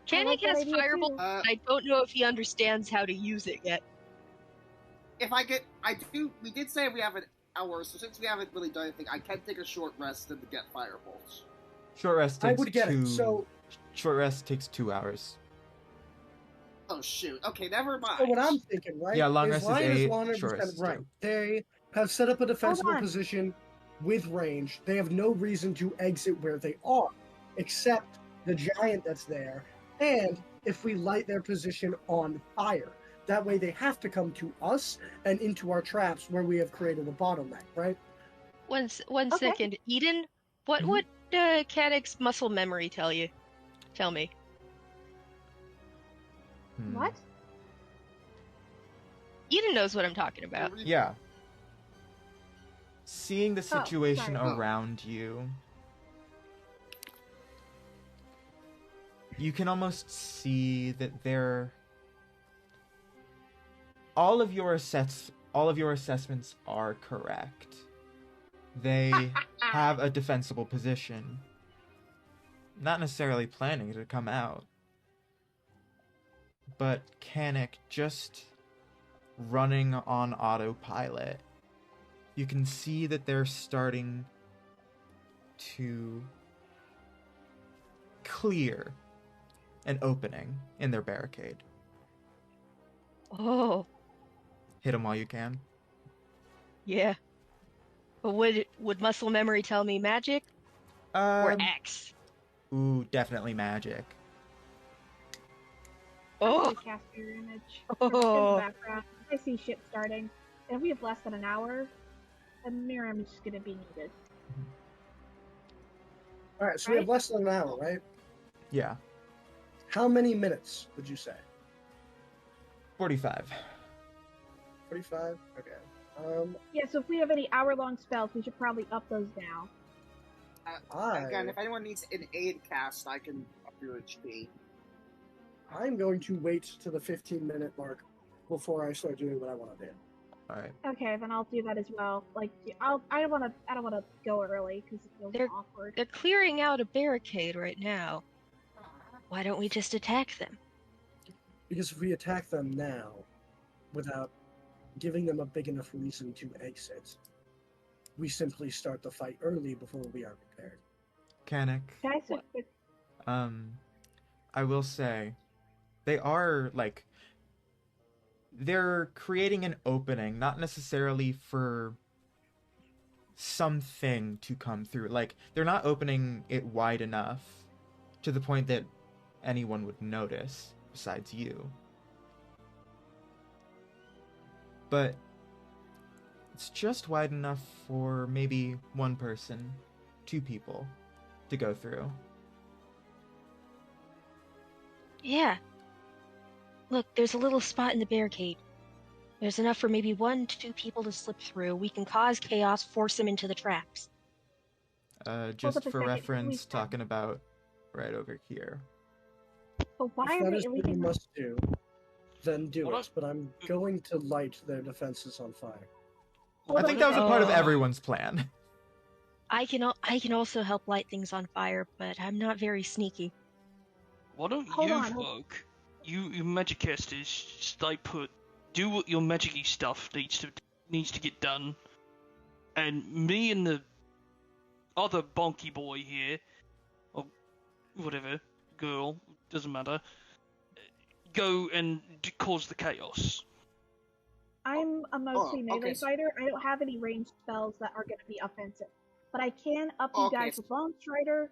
Kannik has Firebolt. I don't know if he understands how to use it yet. We did say we have an hour, so since we haven't really done anything, I can take a short rest and get firebolts. Short rest takes I would get it. So short rest takes 2 hours. Oh shoot. Okay, never mind. So what I'm thinking, right? Yeah, long rest is 8. Short rest is 2. Right. They have set up a defensible position with range. They have no reason to exit where they are, except the giant that's there. And if we light their position on fire, that way they have to come to us and into our traps where we have created a bottleneck, right? One second, Eden. What would Kannik's muscle memory tell you? Tell me. What? Eden knows what I'm talking about. Yeah. Seeing the situation around you, you can almost see that all of your assessments are correct. They have a defensible position. Not necessarily planning to come out. But Kannik, just running on autopilot, you can see that they're starting to clear an opening in their barricade. Oh, Hit them while you can. yeah. But would muscle memory tell me magic or Um, X? ooh, definitely magic. Oh, Cast mirror image. In the oh. background, I see shit starting. And if we have less than an hour, a mirror image is gonna be needed. All right, so we have less than an hour, right? Yeah, How many minutes would you say? 45. 45? Okay. Yeah, so if we have any hour-long spells, we should probably up those now. Again, if anyone needs an aid cast, I can up your HP. I'm going to wait to the 15-minute mark before I start doing what I want to do. All right. Okay, then I'll do that as well. Like, I don't wanna go early because it feels awkward. They're clearing out a barricade right now. Why don't we just attack them? Because if we attack them now, without giving them a big enough reason to exit, we simply start the fight early before we are prepared. Kannik, Can I say quick? I will say, they are, like, they're creating an opening, not necessarily for something to come through. Like, they're not opening it wide enough to the point that anyone would notice besides you. But it's just wide enough for maybe one person, 2 people to go through. Yeah. Look, there's a little spot in the barricade. There's enough for maybe 1 to 2 people to slip through. We can cause chaos, force them into the traps. Just up a for second, reference, please. talking about right over here. But why If are that they is what you leaving? must do, then do What it. But I'm going to light their defenses on fire. I think that was a part of Oh. everyone's plan. I can also help light things on fire, but I'm not very sneaky. Why don't Hold you on. folk, you magic casters, stay put, do what your magic-y stuff needs to get done, and me and the other bonky boy here, or whatever, girl, doesn't matter, go and cause the chaos. I'm a mostly okay, melee so- fighter. I don't have any ranged spells that are going to be offensive. But I can up you Okay, guys so- with Long Strider,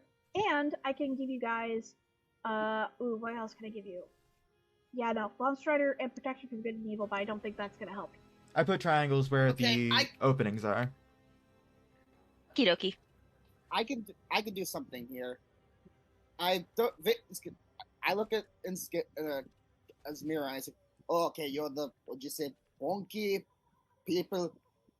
and I can give you guys, what else can I give you? Yeah, no, Long Strider and Protection from Good and Evil, but I don't think that's going to help. I put triangles where Okay, the openings are. Okie dokie. I can do something here. I don't. I look at Aasimar. I say, "Oh, okay, you're the what'd you say, bonky people."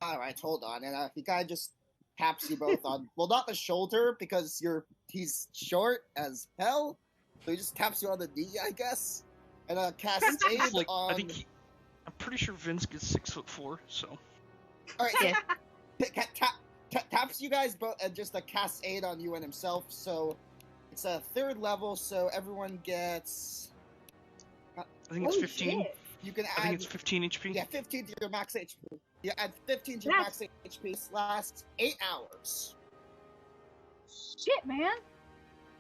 All right, hold on, and he kind of just taps you both on. Well, not the shoulder because he's short as hell, so he just taps you on the knee, I guess, and casts aid Like, on. I'm pretty sure Vinsk is 6'4", so. All right, Yeah. taps you guys both and just casts aid on you and himself. So it's a 3rd level. So everyone gets. I think it's Holy 15. shit. You can add. I think it's 15 HP. Yeah, 15 to your max HP. You add 15 to your max HP. This lasts 8 hours. Shit, man.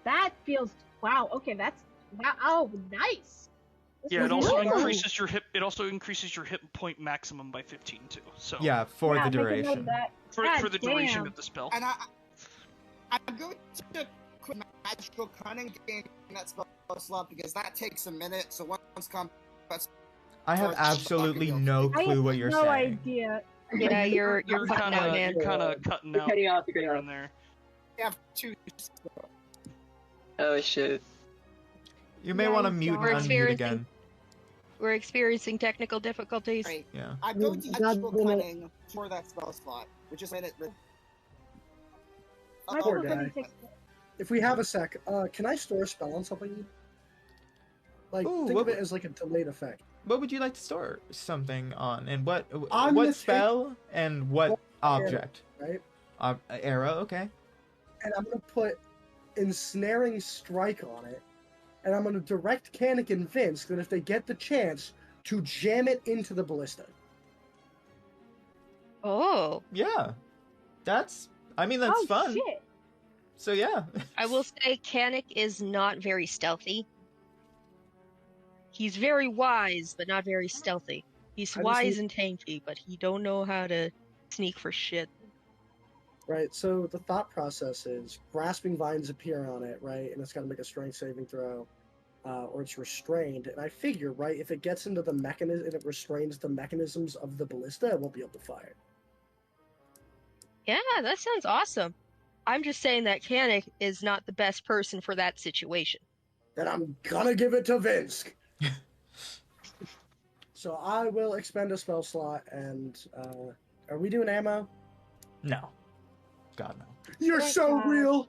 That feels... Wow, okay, that's... Wow, oh, nice. This Yeah, is it also really cool. increases your hit. It also increases your hit point maximum by 15 too. So Yeah, for Yeah, the make a note of duration. that. for God the duration damn. of the spell. And I'm going to quit magical cunning game that spell slot because that takes a minute. So once combat I have absolutely no I clue have what you're no saying. idea. Yeah, you're You're cutting kind out, of man. cutting out Cutting off, here and there. you have 2. Oh shit. You may Yeah, want to he's mute and gone. unmute Experiencing- again. We're experiencing technical difficulties. Right. Yeah. I'm going to God magical damn it. cunning for that spell slot, which is minute. My Poor spell guy. only takes- If we have a sec, can I store a spell on something? Like, Ooh, think what of it would- as like a delayed effect. What would you like to store something on? And what I'm gonna take- spell and what Well, object? Right? Arrow, okay. And I'm going to put Ensnaring Strike on it. And I'm going to direct Kannik and Vinsk that if they get the chance to jam it into the ballista. Oh, Yeah. That's oh, fun. shit. So yeah. I will say Kannik is not very stealthy. He's very wise, but not very stealthy. He's wise and tanky, but he don't know how to sneak for shit. Right, so the thought process is grasping vines appear on it, right? And it's got to make a strength saving throw, or it's restrained. And I figure, right, if it gets into the mechanism and it restrains the mechanisms of the ballista, it won't be able to fire. Yeah, that sounds awesome. I'm just saying that Kannik is not the best person for that situation. Then I'm gonna give it to Vinsk. So I will expend a spell slot, and are we doing ammo? No. God, no. You're Thank so God. real!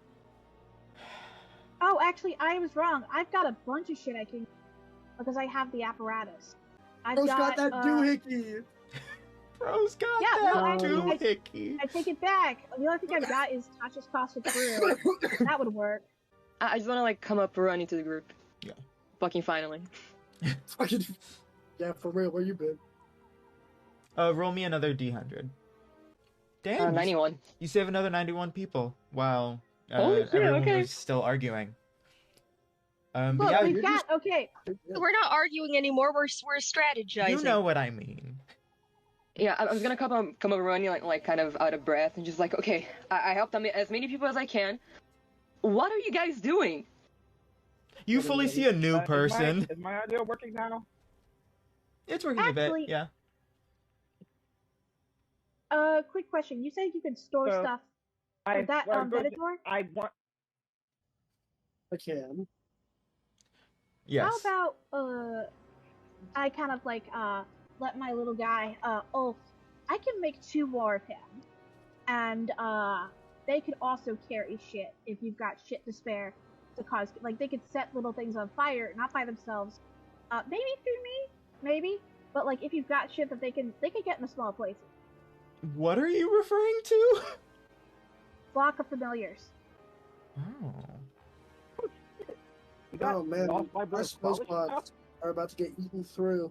Oh, actually, I was wrong. I've got a bunch of shit I can... Because I have the apparatus. Bro's got that doohickey! Bro's got Yeah, that no, actually, doohickey. I take it back. The only thing I've got is Tasha's Caustic Brew. That would work. I just want to like come up running to the group. Yeah. Fucking finally. Fucking... Yeah, for real, where you been? Roll me another D100. Damn. 91. You save another 91 people while Holy shit, everyone okay. was still arguing. But Look, yeah, we've got... Okay, We're not arguing anymore, we're strategizing. you know what I mean. Yeah, I was gonna come up running like kind of out of breath and just like, okay, I helped as many people as I can. What are you guys doing? You fully see a new person. Is my audio working now? It's working Actually- a bit, yeah. quick question. You said you could store So, stuff I with that Venator? I want. I can. Yes. How about, I kind of like, let my little guy, Ulf, I can make 2 more of him. And, they could also carry shit if you've got shit to spare to cause, like, they could set little things on fire, not by themselves. Maybe through me? Maybe? But, like, if you've got shit that they can get in the small places. What are you referring to? Flock of familiars. Oh. You got Oh man, lost my my brother's spell polish slots are about to get eaten through.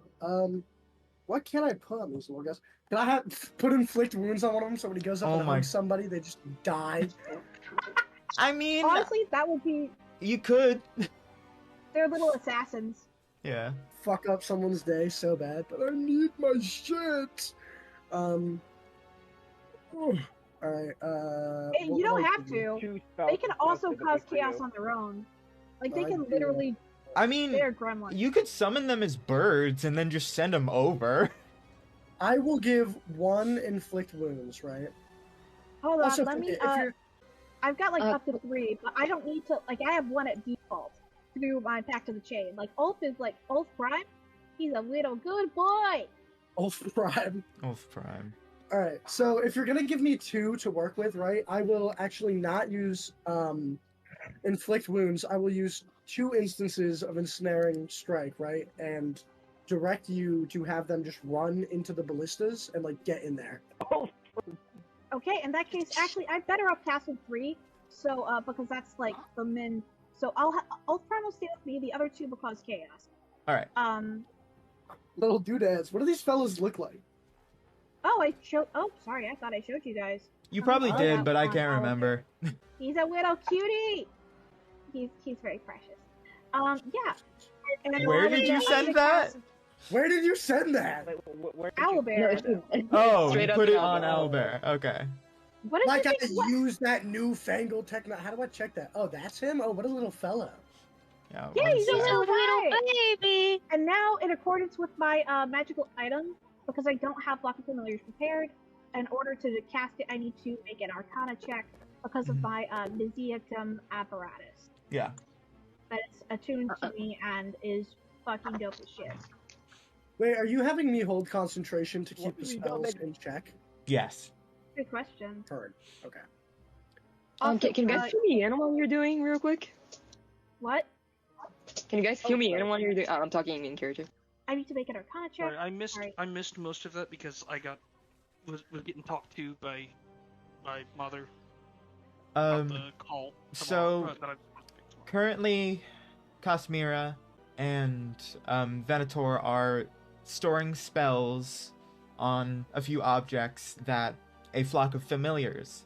What can I put on these little guys? Can I put inflict wounds on one of them so when he goes up Oh and my- hugs somebody, they just die? I mean, Honestly, that would be... you could. They're little assassins. Yeah. Fuck up someone's day so bad, but I need my shit. Alright, Hey, what you don't would I have give you? to. Two spells They can also cause chaos on their own. Like, they I can do. literally... I mean, They're gremlins. you could summon them as birds and then just send them over. I will give 1 inflict wounds, right? Hold on, Also, let me, if you're... I've got, like, up to 3, but I don't need to... Like, I have 1 at default through my Pact of the Chain. Like, Ulf is, like, Ulf Prime, he's a little good boy! Ulf Prime. Ulf Prime. Alright, so if you're gonna give me 2 to work with, right, I will actually not use inflict wounds. I will use 2 instances of ensnaring strike, right, and direct you to have them just run into the ballistas and like get in there. Okay, in that case, actually, I better up castle 3, so, because that's, like, the min... So, Ulf Prime will stay with me, the other 2 will cause chaos. Alright. Little doodads. What do these fellas look like? Oh, I showed... Oh, sorry, I thought I showed you guys. You probably Oh, did, that but I one, can't Owlbear. remember. He's a little cutie! He's very precious. Yeah. And Where did you send that? Where did you send that? Where Owlbear. Oh, Straight you up put in it on Owlbear. Owlbear. Okay. What is Like I it? What? use that newfangled techno. How do I check that? Oh, that's him. Oh, what a little fellow. Yeah, Yeah, one he's a sec. little guy. baby. And now, in accordance with my magical item, because I don't have Block of Familiars prepared, in order to cast it, I need to make an Arcana check because of my Miziatum apparatus. Yeah. That's attuned to me and is fucking dope as shit. Wait, are you having me hold concentration to keep What the do you spells make- in check? Yes. Good question. Heard. Okay. Also, Can you guys heal me in while you're doing real quick? What? Can you guys heal me in while you're doing? Oh, I'm talking in character. I need to make an Arcana check. Sorry, Sorry. I missed most of that because I was getting talked to by my mother about the call. so- that I'm supposed to make tomorrow. Currently, Kasmira and Venator are storing spells on a few objects that a flock of familiars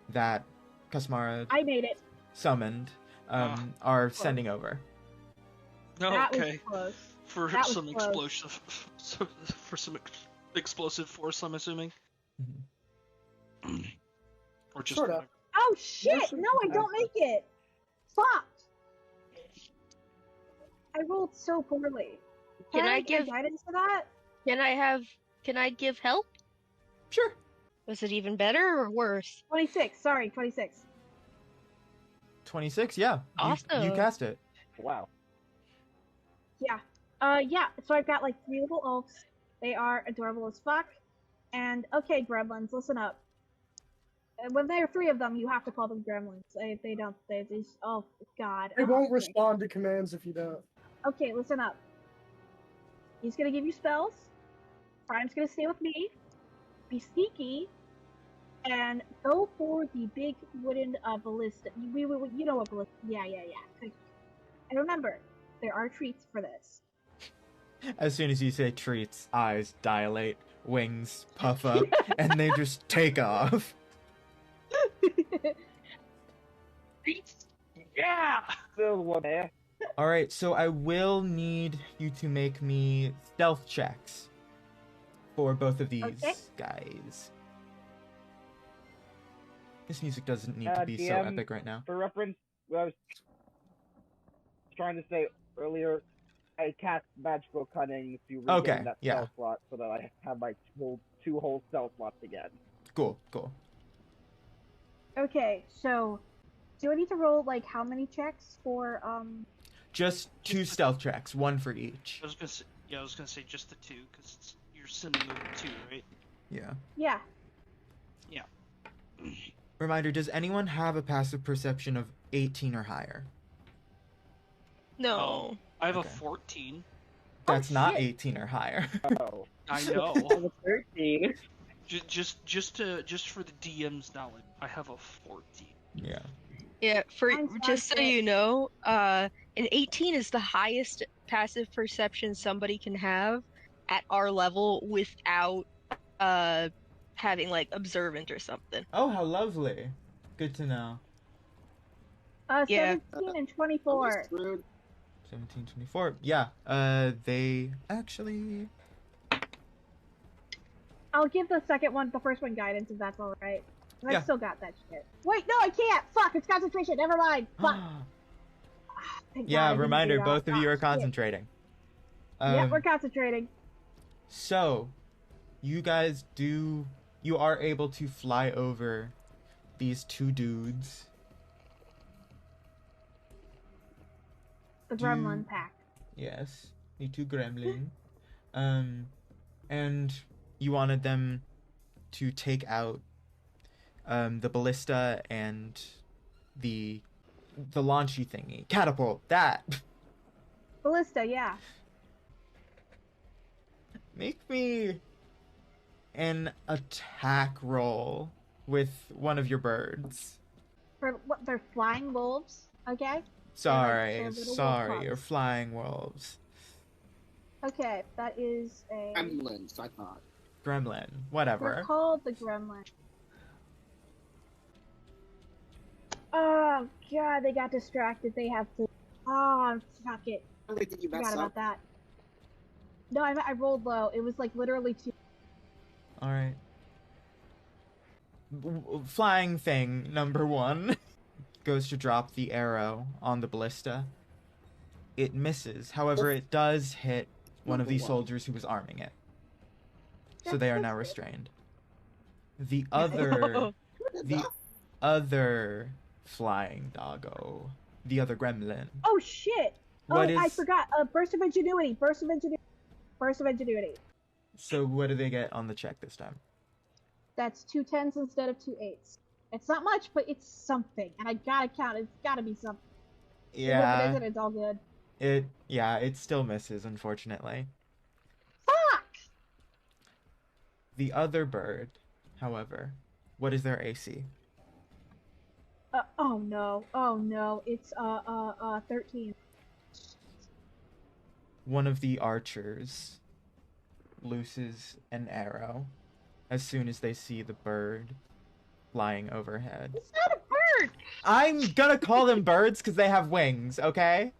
that Kasmira... I made it. summoned are sending over. No, That okay. was close. For That was some close. explosive, for some explosive force, I'm assuming. Or just Sorta. whatever. Oh shit! Mostly No, I don't make it. Fuck. I rolled so poorly. Can I get give- guidance for that? Can I give help? Sure. Was it even better or worse? 26. Sorry, 26. 26, yeah. You Awesome. cast it. Wow. Yeah. Yeah. So I've got like 3 little elves. They are adorable as fuck. And okay, gremlins, listen up. When there are 3 of them, you have to call them gremlins. If they don't, they just oh god. It Oh, won't okay. respond to commands if you don't. Okay, listen up. He's gonna give you spells. Prime's gonna stay with me. Be sneaky. And go for the big wooden ballista. You know what ballista? Yeah. And remember, there are treats for this. As soon as you say treats, eyes dilate, wings puff up, and they just take off. Yeah! Still one there. Alright, so I will need you to make me stealth checks for both of these Okay. guys. This music doesn't need to be so DM, epic right now. For reference, what I was trying to say earlier, I cast magical cunning to regain Okay, that yeah. spell slot so that I have my two whole spell slots again. Cool. Okay, so do I need to roll like how many checks for Just 2 stealth checks, 1 for each. I was gonna say just the 2, because you're sending over 2, right? Yeah. Yeah. Reminder, does anyone have a passive perception of 18 or higher? No. Oh, I have Okay. a 14. That's not shit. 18 or higher. Oh. I know. I'm a 13. just for the DM's knowledge, I have a 14. Yeah. Yeah, for Mine's just so 5 you know, an 18 is the highest passive perception somebody can have at our level without having like observant or something. Oh, how lovely. Good to know. Yeah. 17 and 24. Screwed. 17, 24. Yeah. They actually. I'll give the first one guidance if that's alright. And Yeah. I still got that shit. Wait, no, I can't! Fuck, it's concentration, never mind! Fuck! Thank God I Yeah, didn't reminder, do that. both of you are Shit. concentrating. Yeah, we're concentrating. So, you guys you are able to fly over these 2 dudes. The Do- gremlin pack. Yes, the 2 gremlin. And you wanted them to take out the ballista and the launchy thingy. Catapult, that! Ballista, yeah. Make me an attack roll with one of your birds. For what? They're flying wolves, okay? Sorry, they're little sorry, wolf you're pups. flying wolves. Okay, that is a. Gremlins, I thought. Gremlin, They're whatever. called the gremlin. Oh god, they got distracted. They have to. Oh, fuck it. Really, did you mess Forgot up? about that. No, I rolled low. It was like literally 2. Alright. Flying thing, number 1, goes to drop the arrow on the ballista. It misses. However, it does hit one of the Number 1. soldiers who was arming it. So That's they are so now good. restrained. The other flying doggo. The other gremlin. Oh shit! What I is- forgot. Burst of ingenuity. Burst of ingenuity. So what do they get on the check this time? That's 2 10s instead of 2 8s. It's not much, but it's something, and I gotta count. It's gotta be something. If it Yeah, isn't, it's all good. it still misses, unfortunately. Fuck! The other bird, however, what is their AC? Oh no. It's 13. One of the archers looses an arrow as soon as they see the bird flying overhead. It's not a bird. I'm gonna call them birds because they have wings, okay?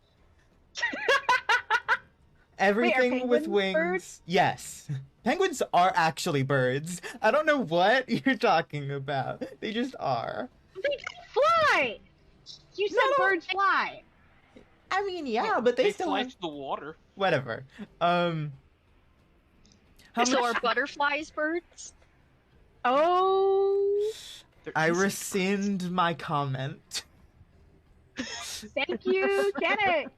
Everything with penguins wings. birds? Yes. Penguins are actually birds. I don't know what you're talking about. They just are. They fly. You said No. birds fly. I mean, yeah, but they still fly have... to the water. Whatever. How So much... are butterflies birds? Oh, I rescind my comment. thank you, Kannik.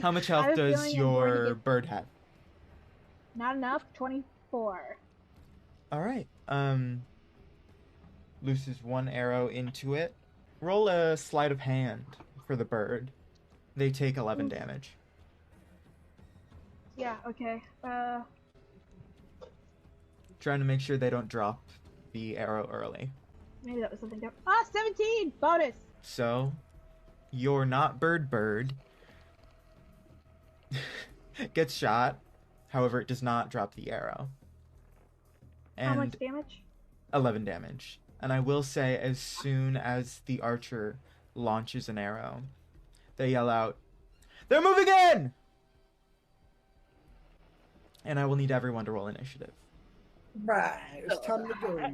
How much I health have a does feeling I'm going to your get- bird have? Not enough. 24. Alright, looses one arrow into it. Roll a sleight of hand for the bird. They take 11 damage. Yeah. Okay. Trying to make sure they don't drop the arrow early. Maybe that was something different. 17 bonus. So, your not bird gets shot. However, it does not drop the arrow. How much And damage? 11 damage. And I will say, as soon as the archer launches an arrow, they yell out, "They're moving in!" And I will need everyone to roll initiative. Right, it's time to go.